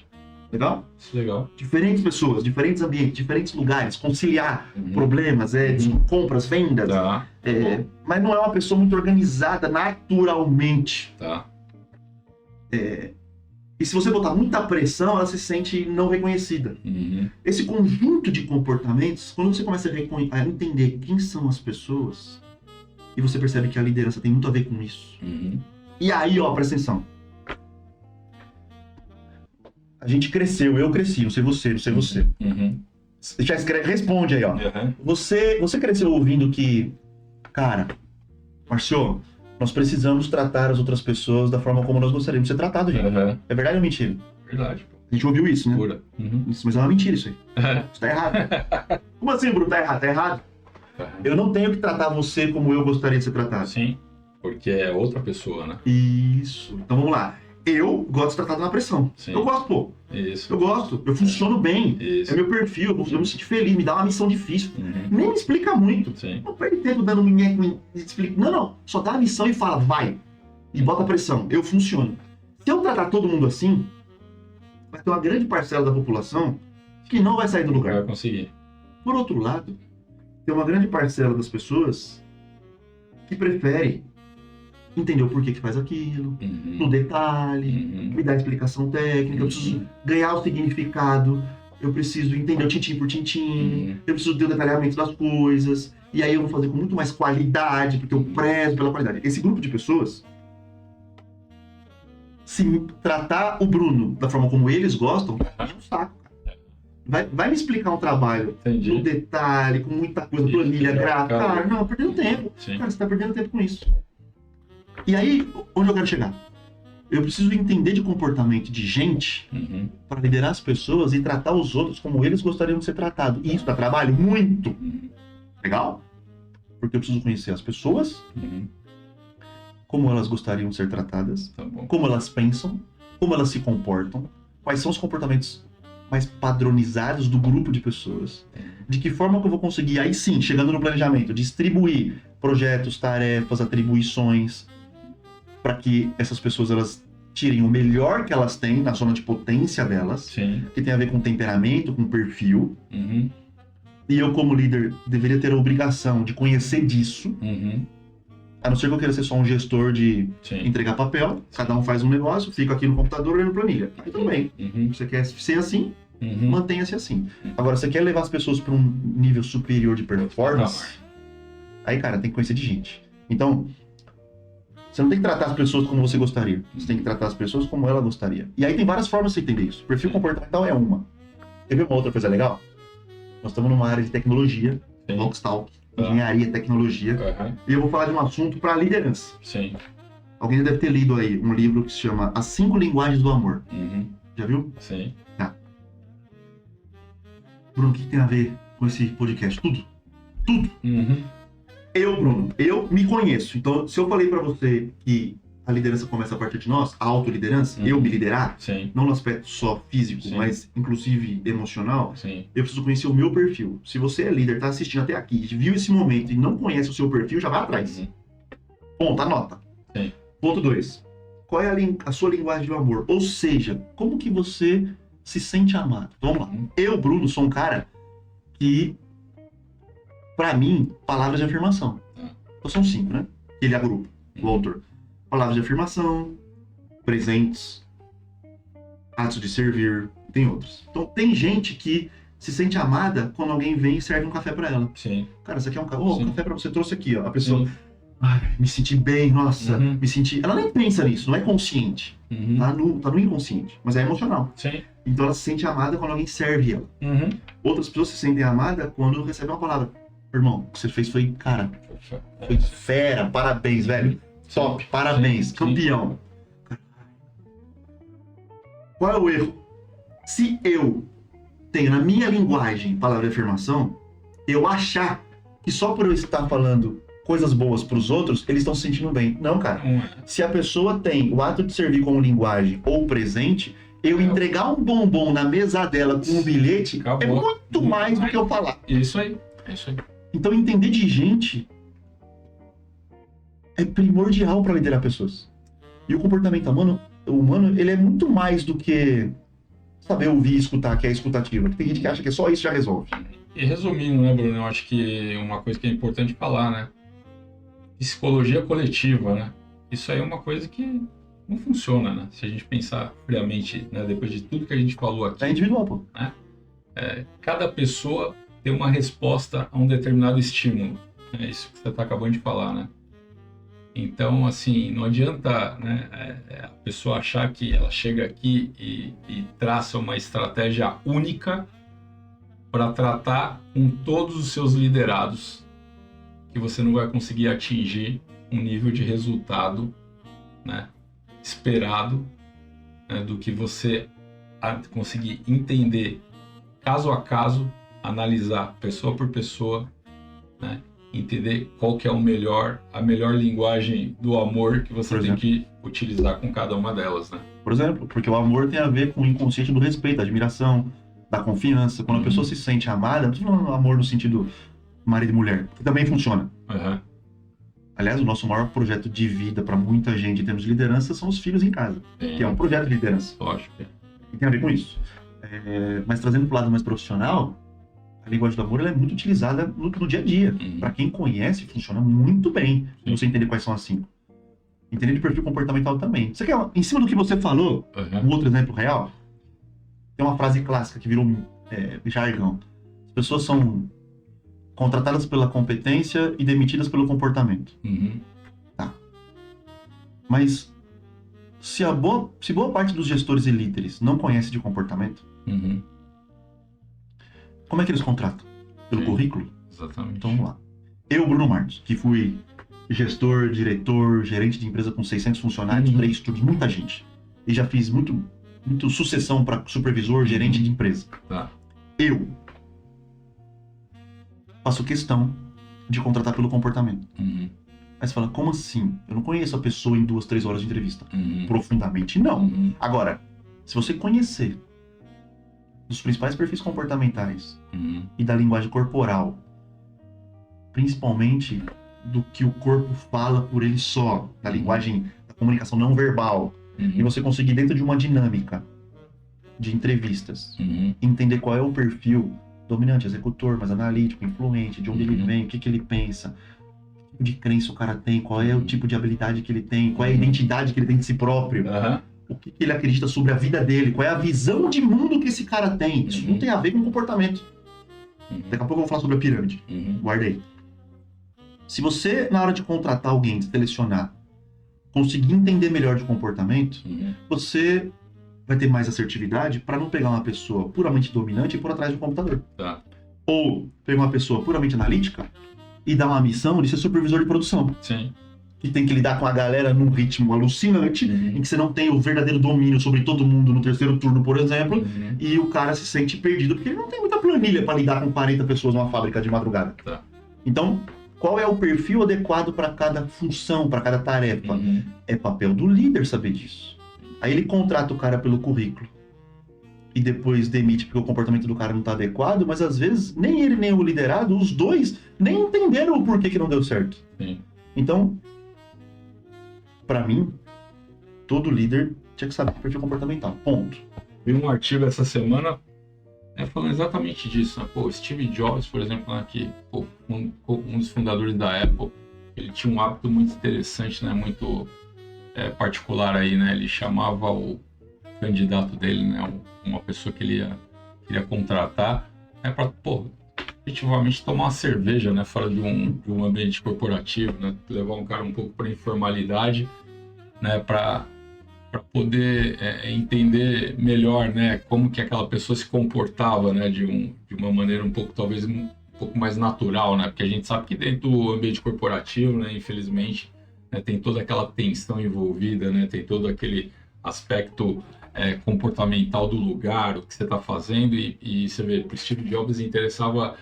Legal? Isso é legal. Diferentes pessoas, diferentes ambientes, diferentes lugares, conciliar Uhum. problemas, compras, vendas. Tá. Mas não é uma pessoa muito organizada naturalmente. Tá. E se você botar muita pressão, ela se sente não reconhecida. Uhum. Esse conjunto de comportamentos, quando você começa a entender quem são as pessoas, e você percebe que a liderança tem muito a ver com isso. Uhum. E aí, ó, presta atenção. A gente cresceu, eu cresci, não sei você. Uhum. Já escreve, responde aí, ó. Uhum. Você cresceu ouvindo que, cara, Márcio, nós precisamos tratar as outras pessoas da forma como nós gostaríamos de ser tratados, gente. Uhum. É verdade ou mentira? Verdade, pô. A gente ouviu isso, né? Pura. Uhum. Isso, mas é uma mentira isso aí. Isso tá errado. Como assim, Bruno? Tá errado? Tá errado. Eu não tenho que tratar você como eu gostaria de ser tratado. Sim, porque é outra pessoa, né? Isso. Então vamos lá. Eu gosto de ser tratado na pressão. Sim. Eu gosto, pô. Isso. Eu gosto. Eu funciono bem. Isso. É meu perfil. Eu me sinto feliz. Me dá uma missão difícil. Uhum. Nem me explica muito. Sim. Não perde tempo dando me explica. Não. Só dá a missão e fala, vai. E bota a pressão. Eu funciono. Se eu tratar todo mundo assim, vai ter uma grande parcela da população que não vai sair do lugar. Vai conseguir. Por outro lado, tem uma grande parcela das pessoas que prefere entender o porquê que faz aquilo, Uhum. no detalhe, Uhum. me dar a explicação técnica, eu preciso ganhar o significado, eu preciso entender o tintim por tintim, Uhum. eu preciso ter o detalhamento das coisas, e aí eu vou fazer com muito mais qualidade, porque eu prezo pela qualidade. Esse grupo de pessoas, se tratar o Bruno da forma como eles gostam, é um saco, cara. Vai me explicar um trabalho Entendi. no detalhe, com muita coisa, planilha, gráfica. Cara, não, perdendo tempo. Sim. Cara, você tá perdendo tempo com isso. E aí, onde eu quero chegar? Eu preciso entender de comportamento de gente Uhum. para liderar as pessoas e tratar os outros como eles gostariam de ser tratados. E isso dá trabalho? Muito. Uhum. Legal? Porque eu preciso conhecer as pessoas, Uhum. como elas gostariam de ser tratadas, Tá bom. como elas pensam, como elas se comportam, quais são os comportamentos mais padronizados do grupo de pessoas, de que forma que eu vou conseguir, aí sim, chegando no planejamento, distribuir projetos, tarefas, atribuições, para que essas pessoas elas tirem o melhor que elas têm na zona de potência delas, Sim. que tem a ver com temperamento, com perfil, Uhum. e eu como líder deveria ter a obrigação de conhecer disso, Uhum. a não ser que eu queira ser só um gestor de Sim. entregar papel, cada um faz um negócio, fica aqui no computador olhando planilha. Aí tudo bem. Uhum. Você quer ser assim, Uhum. mantenha-se assim. Agora, você quer levar as pessoas para um nível superior de performance, aí, cara, tem que conhecer de gente. Então, você não tem que tratar as pessoas como você gostaria. Você tem que tratar as pessoas como ela gostaria. E aí tem várias formas de você entender isso. Perfil comportamental é uma. Quer ver uma outra coisa legal? Nós estamos numa área de tecnologia, Sim. Voxtalk, engenharia, tecnologia, Uhum. e eu vou falar de um assunto para liderança. Sim. Alguém já deve ter lido aí um livro que se chama As 5 Linguagens do Amor. Uhum. Já viu? Sim. Bruno, o que tem a ver com esse podcast? Tudo. Uhum. Eu, Bruno, eu me conheço. Então, se eu falei pra você que a liderança começa a partir de nós, a autoliderança, eu me liderar, Sim. não no aspecto só físico, Sim. mas inclusive emocional, Sim. eu preciso conhecer o meu perfil. Se você é líder, tá assistindo até aqui, viu esse momento e não conhece o seu perfil, já vai atrás. Uhum. Ponto, anota. Sim. Ponto 2. Qual é a sua linguagem do amor? Ou seja, como que você se sente amado? Então, vamos lá. Uhum. Eu, Bruno, sou um cara que, pra mim, palavras de afirmação. Então são 5, né? Ele agrupa, o autor. Palavras de afirmação, presentes, atos de servir, tem outros. Então tem gente que se sente amada quando alguém vem e serve um café pra ela. Sim. Cara, isso aqui é um café. Ô, Sim. café pra você, trouxe aqui, ó. A pessoa, Sim. ai, me senti bem, nossa, Uhum. me senti... Ela nem pensa nisso, não é consciente. Uhum. Tá no inconsciente, mas é emocional. Sim. Então ela se sente amada quando alguém serve ela. Uhum. Outras pessoas se sentem amadas quando recebem uma palavra. Irmão, o que você fez foi, cara, foi fera, parabéns, velho. Top, parabéns, Sim, sim. campeão. Qual é o erro? Se eu tenho na minha linguagem palavra de afirmação, eu achar que só por eu estar falando coisas boas pros outros, eles estão se sentindo bem. Não, cara. Se a pessoa tem o ato de servir como linguagem ou presente, eu entregar um bombom na mesa dela com um bilhete Acabou. é muito mais do que eu falar. Isso aí. É isso aí. Então, entender de gente é primordial para liderar pessoas. E o comportamento humano, ele é muito mais do que saber ouvir e escutar, que é a escutativa. Tem gente que acha que só isso já resolve. E resumindo, né, Bruno, eu acho que uma coisa que é importante falar, né? Psicologia coletiva, né? Isso aí é uma coisa que não funciona, né? Se a gente pensar friamente, né, depois de tudo que a gente falou aqui. É individual, pô. Né? Cada pessoa tem uma resposta a um determinado estímulo. É isso que você está acabando de falar, né? Então, assim, não adianta, né, a pessoa achar que ela chega aqui e traça uma estratégia única para tratar com todos os seus liderados, que você não vai conseguir atingir um nível de resultado, né, esperado, né, do que você conseguir entender caso a caso, analisar pessoa por pessoa, né, entender qual que é a melhor linguagem do amor que você tem que utilizar com cada uma delas, né? Por exemplo, porque o amor tem a ver com o inconsciente do respeito, da admiração, da confiança. Quando a pessoa se sente amada, não estou falando amor no sentido marido e mulher, que também funciona. Aliás, o nosso maior projeto de vida para muita gente em termos de liderança são os filhos em casa, que é um projeto de liderança. Lógico. E tem a ver com isso. Mas trazendo para o lado mais profissional, a linguagem do amor ela é muito utilizada no dia a dia. Para quem conhece, funciona muito bem. Você entender quais são as 5. Entender de perfil comportamental também. Você quer, em cima do que você falou, um outro exemplo real, tem uma frase clássica que virou jargão. As pessoas são contratadas pela competência e demitidas pelo comportamento. Tá. Mas se boa parte dos gestores e líderes não conhece de comportamento, como é que eles contratam? Pelo currículo? Exatamente. Então vamos lá. Eu, Bruno Martins, que fui gestor, diretor, gerente de empresa com 600 funcionários, 3 turnos, muita gente. E já fiz muito sucessão para supervisor, gerente de empresa. Tá. Eu faço questão de contratar pelo comportamento. Aí você fala, como assim? Eu não conheço a pessoa em 2, 3 horas de entrevista. Profundamente, não. Agora, se você conhecer dos principais perfis comportamentais e da linguagem corporal, principalmente do que o corpo fala por ele só, da linguagem da comunicação não verbal, e você conseguir dentro de uma dinâmica de entrevistas, entender qual é o perfil dominante, executor, mais analítico, influente, de onde ele vem, o que ele pensa, que tipo de crença o cara tem, qual é o tipo de habilidade que ele tem, qual é a identidade que ele tem de si próprio, o que ele acredita sobre a vida dele, qual é a visão de mundo que esse cara tem. Isso não tem a ver com comportamento. Daqui a pouco eu vou falar sobre a pirâmide. Guarda aí. Se você, na hora de contratar alguém, de selecionar, conseguir entender melhor de comportamento, você vai ter mais assertividade para não pegar uma pessoa puramente dominante e por atrás do computador. Tá. Ou pegar uma pessoa puramente analítica e dar uma missão de ser supervisor de produção. Sim. Que tem que lidar com a galera num ritmo alucinante, em que você não tem o verdadeiro domínio sobre todo mundo no terceiro turno, por exemplo, e o cara se sente perdido, porque ele não tem muita planilha para lidar com 40 pessoas numa fábrica de madrugada. Tá. Então, qual é o perfil adequado para cada função, para cada tarefa? É papel do líder saber disso. Aí ele contrata o cara pelo currículo e depois demite porque o comportamento do cara não está adequado, mas às vezes nem ele nem o liderado, os dois, nem entenderam o porquê que não deu certo. Sim. Então, para mim, todo líder tinha que saber o perfil comportamental. Ponto. Vi um artigo essa semana falando exatamente disso. Né? Pô, Steve Jobs, por exemplo, né, que, um dos fundadores da Apple, ele tinha um hábito muito interessante, né, muito particular aí, né? Ele chamava o candidato dele, né, uma pessoa que ele queria contratar, para, efetivamente tomar uma cerveja, né, fora de um ambiente corporativo, né, levar um cara um pouco para informalidade, né, para poder entender melhor, né, como que aquela pessoa se comportava, né, de uma maneira um pouco, talvez um pouco mais natural, né, porque a gente sabe que dentro do ambiente corporativo, né, infelizmente, né, tem toda aquela tensão envolvida, né, tem todo aquele aspecto comportamental do lugar, o que você está fazendo, e você vê, para o Steve Jobs interessava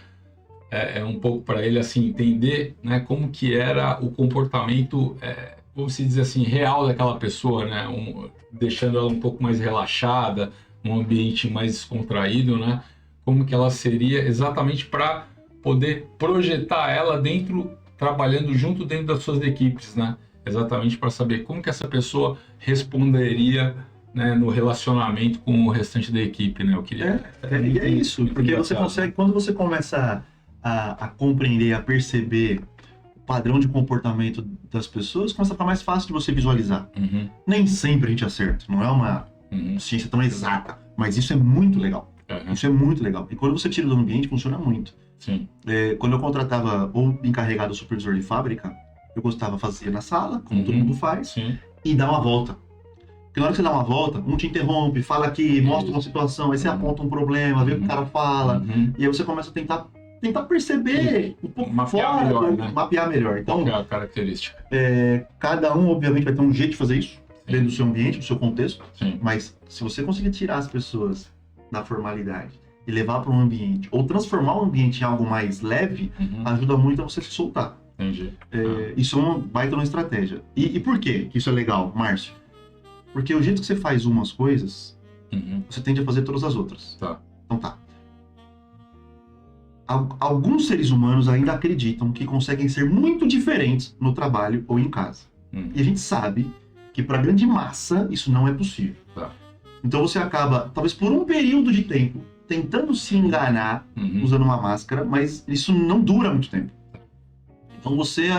um pouco para ele assim entender, né, como que era o comportamento, vamos dizer assim, real daquela pessoa, né, deixando ela um pouco mais relaxada, um ambiente mais descontraído, né, como que ela seria exatamente para poder projetar ela trabalhando junto dentro das suas equipes, né? Exatamente para saber como que essa pessoa responderia, né, no relacionamento com o restante da equipe, né? Eu queria... E é isso, porque você consegue, quando você começa a compreender, a perceber o padrão de comportamento das pessoas, começa a ficar mais fácil de você visualizar. Uhum. Nem sempre a gente acerta, não é uma ciência tão exata, mas isso é muito legal. Isso é muito legal. E quando você tira do ambiente, funciona muito. Sim. Quando eu contratava ou encarregado ou supervisor de fábrica, eu gostava de fazer na sala, como todo mundo faz, Sim. e dar uma volta. Porque na hora que você dá uma volta, um te interrompe, fala aqui, mostra uma situação, aí você aponta um problema, vê o que o cara fala, e aí você começa a tentar perceber um pouco mapear melhor, né? Mapear melhor. Então, qual é a característica? Cada um, obviamente, vai ter um jeito de fazer isso, dentro do seu ambiente, do seu contexto, Sim. mas se você conseguir tirar as pessoas da formalidade e levar para um ambiente, ou transformar o ambiente em algo mais leve, ajuda muito a você se soltar. Entendi. Isso é uma baita uma estratégia. E por quê que isso é legal, Márcio? Porque o jeito que você faz umas coisas, você tende a fazer todas as outras. Tá. Então tá. Alguns seres humanos ainda acreditam que conseguem ser muito diferentes no trabalho ou em casa. E a gente sabe que para a grande massa isso não é possível. Tá. Então você acaba, talvez por um período de tempo, tentando se enganar usando uma máscara, mas isso não dura muito tempo. Então você,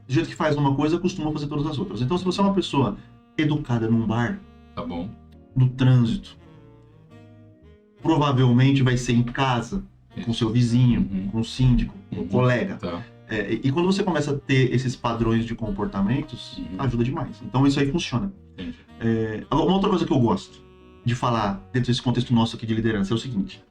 do jeito que faz uma coisa, costuma fazer todas as outras. Então se você é uma pessoa educada num bar, tá bom, no trânsito, provavelmente vai ser em casa, com seu vizinho, com o síndico, com o colega. Tá. E quando você começa a ter esses padrões de comportamentos, ajuda demais. Então isso aí funciona. Uma outra coisa que eu gosto de falar dentro desse contexto nosso aqui de liderança é o seguinte.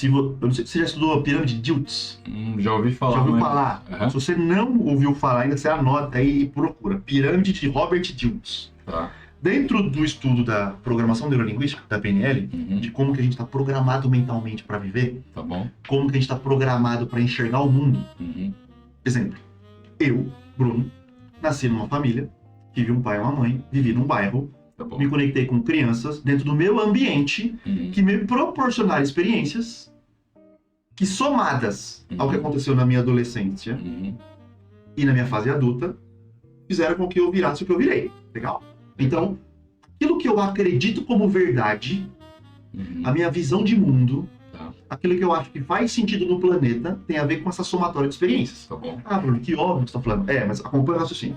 Eu não sei se você já estudou a pirâmide de Dilts. Já ouvi falar. Já ouviu falar? Se você não ouviu falar ainda, você anota aí e procura. Pirâmide de Robert Dilts. Tá. Dentro do estudo da programação neurolinguística, da PNL, de como que a gente está programado mentalmente para viver, tá bom, como que a gente está programado para enxergar o mundo. Exemplo, eu, Bruno, nasci numa família, tive um pai e uma mãe, vivi num bairro, me conectei com crianças dentro do meu ambiente que me proporcionaram experiências que, somadas ao que aconteceu na minha adolescência e na minha fase adulta, fizeram com que eu virasse o que eu virei. Legal? Então, aquilo que eu acredito como verdade, a minha visão de mundo, aquilo que eu acho que faz sentido no planeta, tem a ver com essa somatória de experiências. Tá bom. Ah, Bruno, que óbvio que você está falando. Mas acompanha o raciocínio.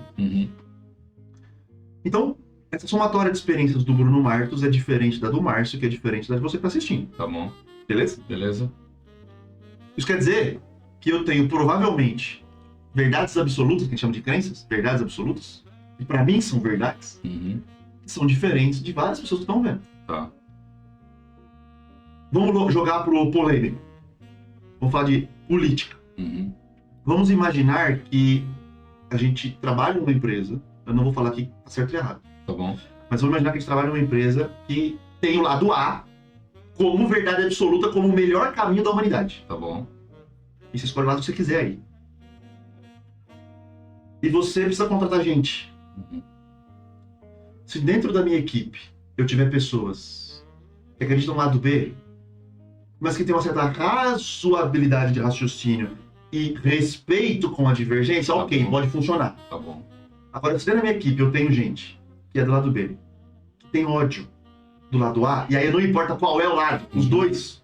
Então, essa somatória de experiências do Bruno Martos é diferente da do Márcio, que é diferente da de você que está assistindo. Tá bom. Beleza? Beleza. Isso quer dizer que eu tenho, provavelmente, verdades absolutas, que a gente chama de crenças, verdades absolutas, que para mim são verdades, que são diferentes de várias pessoas que estão vendo. Tá. Vamos jogar pro polêmico. Vamos falar de política. Vamos imaginar que a gente trabalha numa empresa, eu não vou falar aqui tá certo e errado. Tá bom. Mas vamos imaginar que a gente trabalha numa empresa que tem o lado A como verdade absoluta, como o melhor caminho da humanidade. Tá bom. E você escolhe o lado que você quiser aí. E você precisa contratar gente. Se dentro da minha equipe eu tiver pessoas que acreditam no lado B, mas que tem uma certa razoabilidade de raciocínio e respeito com a divergência, Tá ok, bom. pode funcionar. Tá bom. Agora, se dentro da minha equipe eu tenho gente que é do lado B, que tem ódio do lado A, e aí não importa qual é o lado, os dois,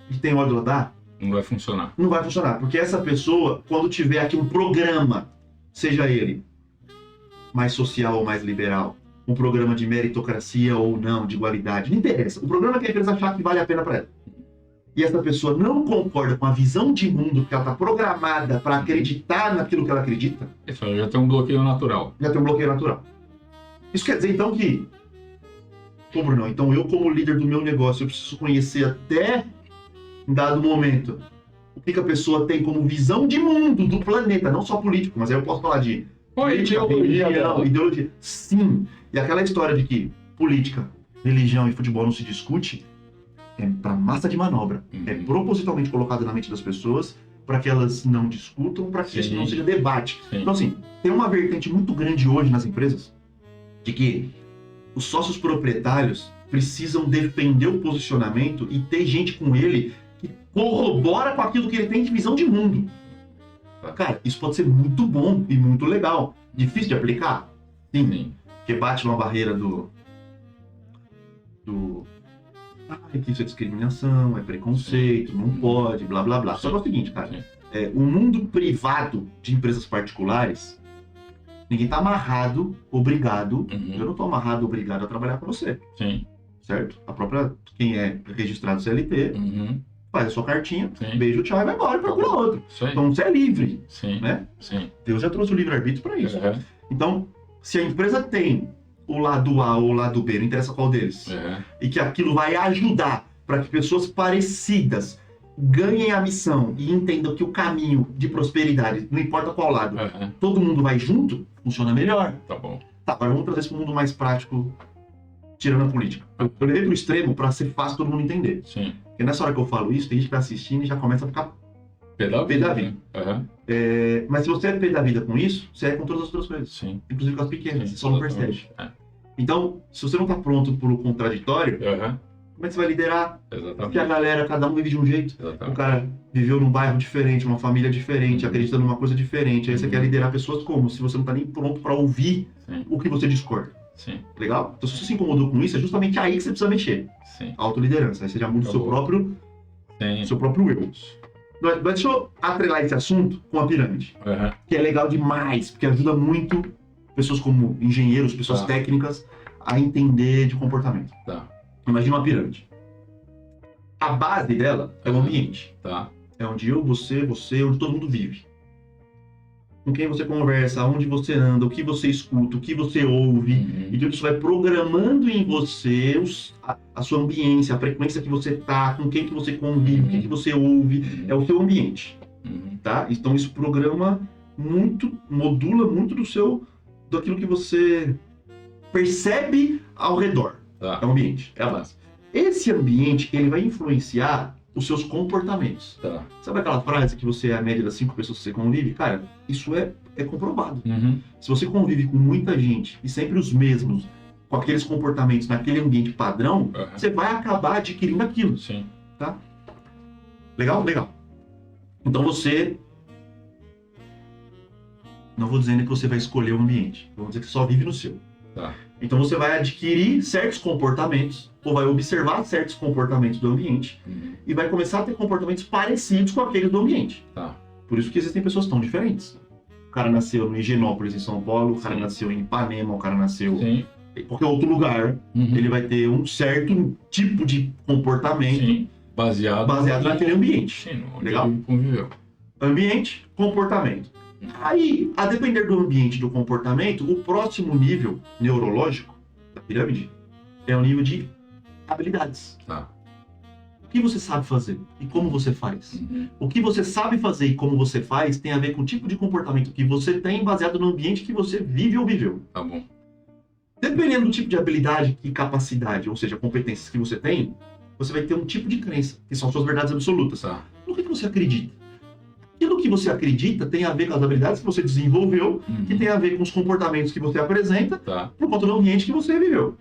que tem ódio do lado A, Não vai funcionar. não vai funcionar. Porque essa pessoa, quando tiver aqui um programa, seja ele mais social ou mais liberal, um programa de meritocracia ou não, de igualdade, não interessa. O programa que a empresa achar que vale a pena para ela. E essa pessoa não concorda com a visão de mundo que ela está programada para acreditar naquilo que ela acredita, Isso já tem um bloqueio natural. já tem um bloqueio natural. Isso quer dizer, então, que... Pô, Bruno, então eu, como líder do meu negócio, eu preciso conhecer até em dado momento o que a pessoa tem como visão de mundo do planeta, não só político, mas aí eu posso falar de política, religião, ideologia. Sim. E aquela história de que política, religião e futebol não se discute é para massa de manobra. É propositalmente colocado na mente das pessoas para que elas não discutam, para que isso não seja debate. Então, assim, tem uma vertente muito grande hoje nas empresas de que os sócios proprietários precisam defender o posicionamento e ter gente com ele que corrobora com aquilo que ele tem de visão de mundo. Cara, isso pode ser muito bom e muito legal. Difícil de aplicar? Sim. Porque bate numa barreira do... que isso é discriminação, é preconceito, não pode, blá blá blá. Só que é o seguinte, cara. O mundo privado de empresas particulares, ninguém tá amarrado, obrigado. Eu não tô amarrado, obrigado a trabalhar com você. Sim. Certo? A própria, quem é registrado CLT, faz a sua cartinha, beijo, tchau, e vai embora e procura outro. Então você é livre. Sim. Né? Sim. Deus já trouxe o livre-arbítrio para isso. Então, se a empresa tem o lado A ou o lado B, não interessa qual deles, e que aquilo vai ajudar para que pessoas parecidas ganhem a missão e entendam que o caminho de prosperidade, não importa qual lado, todo mundo vai junto, funciona melhor. Tá bom. Tá, agora vamos trazer isso para um mundo mais prático, tirando a política. Eu levei pro extremo para ser fácil todo mundo entender. Sim. Porque nessa hora que eu falo isso, tem gente que tá assistindo e já começa a ficar pé da vida. Mas se você é pé da vida com isso, você é com todas as outras coisas. Sim. Inclusive com as pequenas, você só não percebe. Então, se você não tá pronto pro contraditório, como é que você vai liderar? Exatamente. Porque a galera, cada um vive de um jeito. O cara viveu num bairro diferente, uma família diferente, acredita numa coisa diferente. Aí você quer liderar pessoas como? Se você não tá nem pronto para ouvir o que você discorda. Sim. Legal? Então, se você se incomodou com isso, é justamente aí que você precisa mexer. Sim. Autoliderança. Aí você já muda o seu próprio eu. Mas deixa eu atrelar esse assunto com a pirâmide. Que é legal demais, porque ajuda muito pessoas como engenheiros, pessoas técnicas, a entender de comportamento. Imagina uma pirâmide. A base dela é o ambiente. É onde eu, você, onde todo mundo vive. Com quem você conversa, onde você anda, o que você escuta, o que você ouve. E tudo isso vai programando em você a sua ambiência, a frequência que você tá, com quem que você convive, o que você ouve. É o seu ambiente. Tá? Então isso programa muito, modula muito daquilo que você percebe ao redor. É o ambiente, é a base. Esse ambiente, ele vai influenciar os seus comportamentos. Sabe aquela frase que você é a média das 5 pessoas que você convive? Cara, isso é comprovado. Se você convive com muita gente e sempre os mesmos, com aqueles comportamentos naquele ambiente padrão, você vai acabar adquirindo aquilo. Sim. Tá? Legal? Legal. Então você... Não vou dizendo que você vai escolher o ambiente. Vou dizer que só vive no seu. Então você vai adquirir certos comportamentos, ou vai observar certos comportamentos do ambiente, e vai começar a ter comportamentos parecidos com aqueles do ambiente. Por isso que existem pessoas tão diferentes. O cara nasceu no Higienópolis, em São Paulo, o cara nasceu em Ipanema, o cara nasceu em qualquer outro lugar, ele vai ter um certo tipo de comportamento baseado naquele ambiente. Legal? Conviveu. Ambiente, comportamento. Aí, a depender do ambiente e do comportamento, o próximo nível neurológico da pirâmide é o nível de habilidades. O que você sabe fazer e como você faz. O que você sabe fazer e como você faz tem a ver com o tipo de comportamento que você tem baseado no ambiente que você vive ou viveu. Tá bom. Dependendo do tipo de habilidade e capacidade, ou seja, competências que você tem, você vai ter um tipo de crença, que são suas verdades absolutas. No que você acredita? Aquilo que você acredita tem a ver com as habilidades que você desenvolveu, que tem a ver com os comportamentos que você apresenta, por conta do ambiente que você viveu.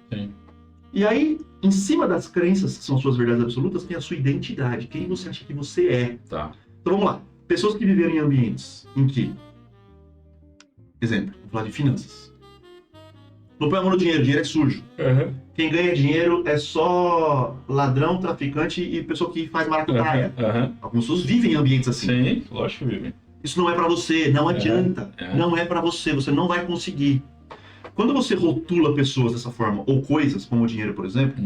E aí, em cima das crenças, que são suas verdades absolutas, tem a sua identidade, quem você acha que você é. Então vamos lá, pessoas que viveram em ambientes em que, exemplo, vamos falar de finanças. Não põe a mão no dinheiro, dinheiro é sujo. Quem ganha dinheiro é só ladrão, traficante e pessoa que faz maracutaia. Algumas pessoas vivem em ambientes assim. Sim, lógico que vivem. Isso não é pra você, não adianta. Não é pra você não vai conseguir. Quando você rotula pessoas dessa forma, ou coisas, como o dinheiro, por exemplo,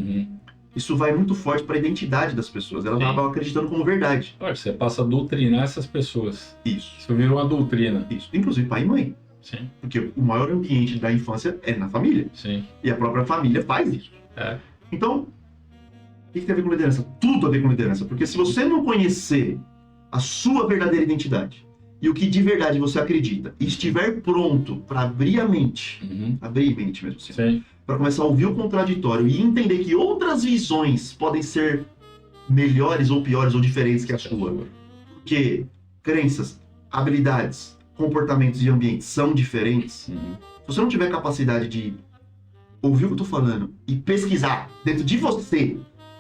isso vai muito forte para a identidade das pessoas. Elas acabam acreditando como verdade. Você passa a doutrinar essas pessoas. Isso. Isso vira uma doutrina. Isso. Inclusive pai e mãe. Sim. Porque o maior ambiente da infância é na família. Sim. E a própria família faz isso. Então, o que tem a ver com liderança? Tudo a ver com liderança. Porque se você não conhecer a sua verdadeira identidade e o que de verdade você acredita e estiver pronto para abrir a mente, abrir a mente mesmo assim, para começar a ouvir o contraditório e entender que outras visões podem ser melhores ou piores ou diferentes que a sua. Porque crenças, habilidades, comportamentos e ambientes são diferentes. Se você não tiver capacidade de ouvir o que eu tô falando e pesquisar dentro de você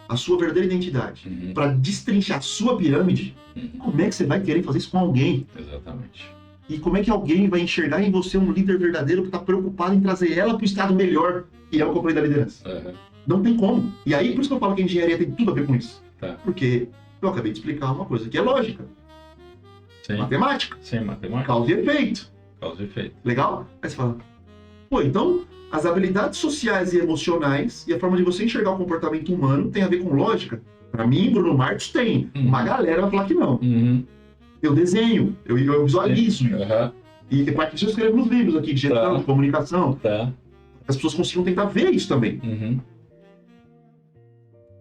a sua verdadeira identidade, Uhum. para destrinchar a sua pirâmide, Uhum. como é que você vai querer fazer isso com alguém? Exatamente. E como é que alguém vai enxergar em você um líder verdadeiro que está preocupado em trazer ela para o estado melhor, que é o que eu falei da liderança? Uhum. Não tem como. E aí, por isso que eu falo que a engenharia tem tudo a ver com isso. Tá. Porque eu acabei de explicar uma coisa que é lógica, Sim. matemática, Sim, matemática. causa e efeito. Causa e efeito. Legal? Aí você fala, pô, então as habilidades sociais e emocionais e a forma de você enxergar o comportamento humano tem a ver com lógica? Pra mim, Bruno Martins tem. Uhum. Uma galera vai falar que não. Uhum. Eu desenho, eu visualizo. Uhum. E parte disso eu escrevo nos livros aqui, de gestão, Tá. de comunicação. Tá. As pessoas consigam tentar ver isso também. Uhum.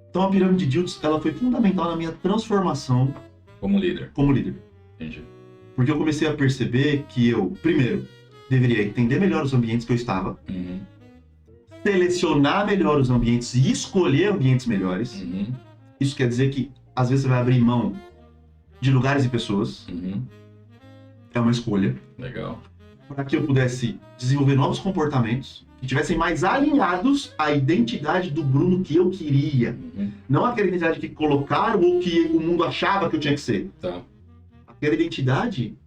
Então a pirâmide de Diltz, ela foi fundamental na minha transformação Como líder. como líder. Entendi. Porque eu comecei a perceber que eu, primeiro, deveria entender melhor os ambientes que eu estava, Uhum. selecionar melhor os ambientes e escolher ambientes melhores. Uhum. Isso quer dizer que, às vezes, você vai abrir mão de lugares e pessoas. Uhum. É uma escolha. Legal. Para que eu pudesse desenvolver novos comportamentos que estivessem mais alinhados à identidade do Bruno que eu queria. Uhum. Não aquela identidade que colocaram ou que o mundo achava que eu tinha que ser. Tá. Aquela identidade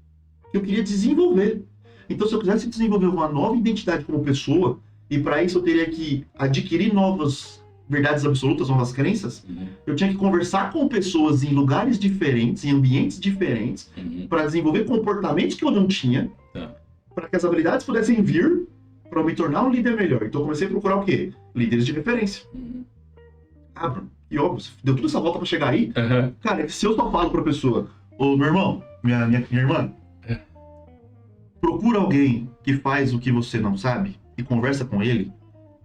que eu queria desenvolver. Então, se eu quisesse desenvolver uma nova identidade como pessoa, e para isso eu teria que adquirir novas verdades absolutas, novas crenças, Uhum. eu tinha que conversar com pessoas em lugares diferentes, em ambientes diferentes, Uhum. para desenvolver comportamentos que eu não tinha, Tá. para que as habilidades pudessem vir para eu me tornar um líder melhor. Então, eu comecei a procurar o quê? Líderes de referência. Uhum. Ah, Bruno, e óbvio, deu toda essa volta para chegar aí. Uhum. Cara, se eu só falo pra pessoa, ô meu irmão, minha irmã, É. procura alguém que faz o que você não sabe e conversa com ele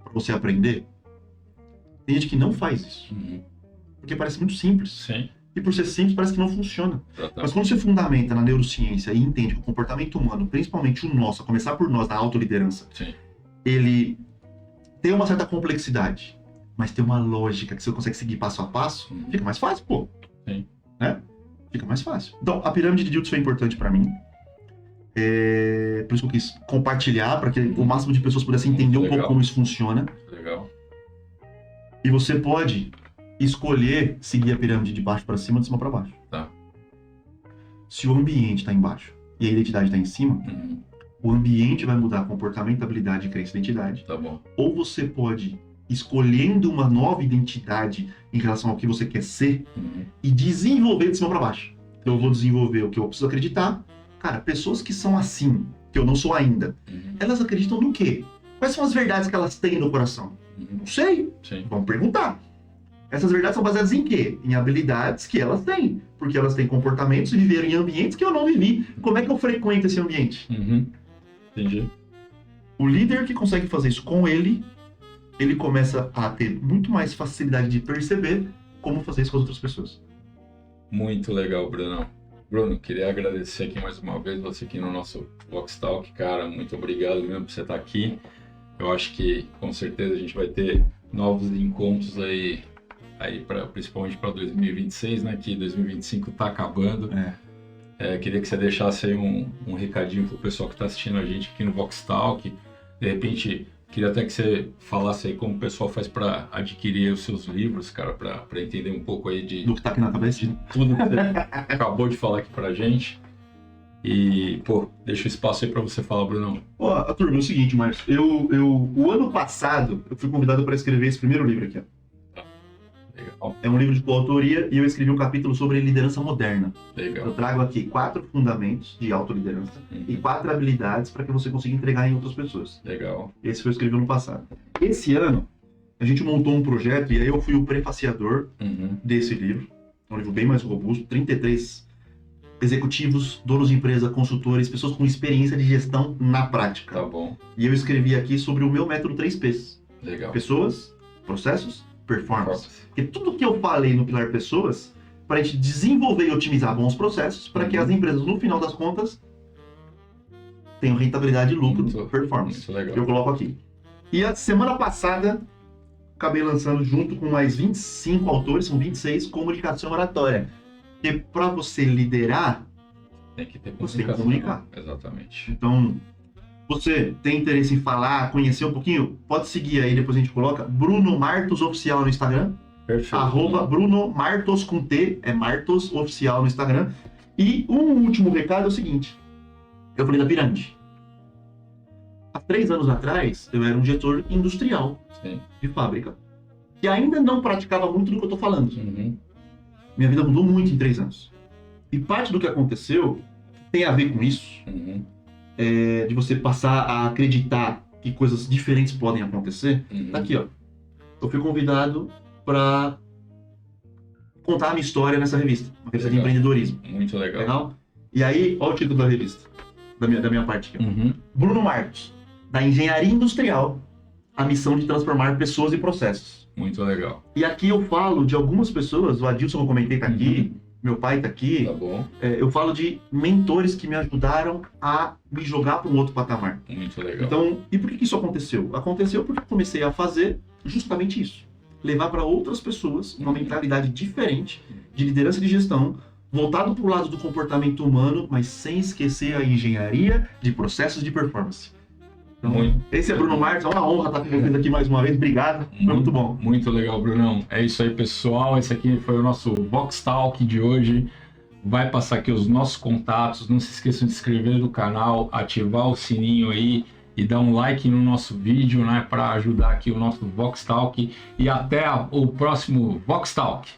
pra você aprender. Tem gente que não faz isso, Uhum. porque parece muito simples. Sim. E por ser simples, parece que não funciona. Mas Exatamente. quando você fundamenta na neurociência e entende que o comportamento humano, principalmente o nosso, a começar por nós, da autoliderança, Sim. ele tem uma certa complexidade, mas tem uma lógica que você consegue seguir passo a passo, Uhum. fica mais fácil, pô. Sim. Né? Fica mais fácil. Então, a pirâmide de Diltz foi importante para mim. Por isso que eu quis compartilhar, para que o máximo de pessoas pudessem entender um Legal. pouco como isso funciona. Legal. E você pode escolher seguir a pirâmide de baixo para cima, de cima para baixo. Tá. Se o ambiente está embaixo e a identidade está em cima, Uhum. o ambiente vai mudar comportamento, habilidade, crença e identidade. Tá bom. Ou você pode, escolhendo uma nova identidade em relação ao que você quer ser, Uhum. e desenvolver de cima para baixo. Eu vou desenvolver o que eu preciso acreditar. Cara, pessoas que são assim, que eu não sou ainda, Uhum. elas acreditam no quê? Quais são as verdades que elas têm no coração? Uhum. Não sei. Sim. Vamos perguntar. Essas verdades são baseadas em quê? Em habilidades que elas têm. Porque elas têm comportamentos e viveram em ambientes que eu não vivi. Como é que eu frequento esse ambiente? Uhum. Entendi. O líder que consegue fazer isso com ele começa a ter muito mais facilidade de perceber como fazer isso com as outras pessoas. Muito legal, Brunão. Bruno, queria agradecer aqui mais uma vez você aqui no nosso Vox Talk, cara, muito obrigado mesmo por você estar aqui. Eu acho que com certeza a gente vai ter novos encontros aí principalmente para 2026, né? Que 2025 está acabando. Queria que você deixasse aí um recadinho pro pessoal que está assistindo a gente aqui no Vox Talk. De repente, queria até que você falasse aí como o pessoal faz para adquirir os seus livros, cara, para entender um pouco aí de Do que tá aqui na cabeça? tudo que você acabou de falar aqui pra gente. E, pô, deixa o espaço aí pra você falar, Brunão. Ó, a turma, é o seguinte, Márcio. O ano passado, eu fui convidado para escrever esse primeiro livro aqui, ó. Legal, É um livro de coautoria e eu escrevi um capítulo sobre liderança moderna. Eu legal. trago aqui 4 fundamentos de autoliderança e Uhum. 4 habilidades para que você consiga entregar em outras pessoas. Legal. Esse foi eu escrevi ano passado. Esse ano, a gente montou um projeto e aí eu fui o prefaciador Uhum. desse livro. É um livro bem mais robusto, 33 executivos, donos de empresa, consultores, pessoas com experiência de gestão na prática. Tá bom. E eu escrevi aqui sobre o meu método 3Ps. Legal. Pessoas, processos, performance. Porque tudo que eu falei no pilar pessoas, para a gente desenvolver e otimizar bons processos, para que as empresas, no final das contas, tenham rentabilidade, lucro, Muito- performance. Muito legal. Eu coloco aqui. E a semana passada, acabei lançando junto com mais 25 autores, são 26, comunicação oratória. Porque para você liderar, Tem que ter você tem que comunicação. comunicar. Exatamente. Então, você tem interesse em falar, conhecer um pouquinho, pode seguir aí, depois a gente coloca Bruno Martos Oficial no Instagram. Perfeito. Bruno Martos com T, é Martos Oficial no Instagram. E um último recado é o seguinte, eu falei da pirâmide. Há 3 anos atrás, eu era um diretor industrial Sim. de fábrica, que ainda não praticava muito do que eu estou falando. Uhum. Minha vida mudou muito em 3 anos. E parte do que aconteceu tem a ver com isso, Uhum. de você passar a acreditar que coisas diferentes podem acontecer. Uhum. Tá aqui, ó. Eu fui convidado para contar a minha história nessa revista, uma revista de Legal. empreendedorismo. Muito legal. Legal? E aí, olha o título da revista, da minha parte aqui. Uhum. Bruno Martos, da engenharia industrial, a missão de transformar pessoas e processos. Muito legal. E aqui eu falo de algumas pessoas, o Adilson que eu comentei tá aqui, meu pai tá aqui, Tá bom. eu falo de mentores que me ajudaram a me jogar para um outro patamar. Muito legal. Então, e por que isso aconteceu? Aconteceu porque eu comecei a fazer justamente isso. Levar para outras pessoas uma mentalidade diferente de liderança e de gestão, voltado para o lado do comportamento humano, mas sem esquecer a engenharia de processos de performance. Então, Muito. esse é Bruno Martos, é uma honra estar com vocês aqui mais uma vez. Obrigado, foi muito bom. Muito legal, Brunão. É isso aí, pessoal. Esse aqui foi o nosso Vox Talk de hoje. Vai passar aqui os nossos contatos. Não se esqueçam de se inscrever no canal, ativar o sininho aí e dar um like no nosso vídeo, né, para ajudar aqui o nosso Vox Talk. E até o próximo Vox Talk.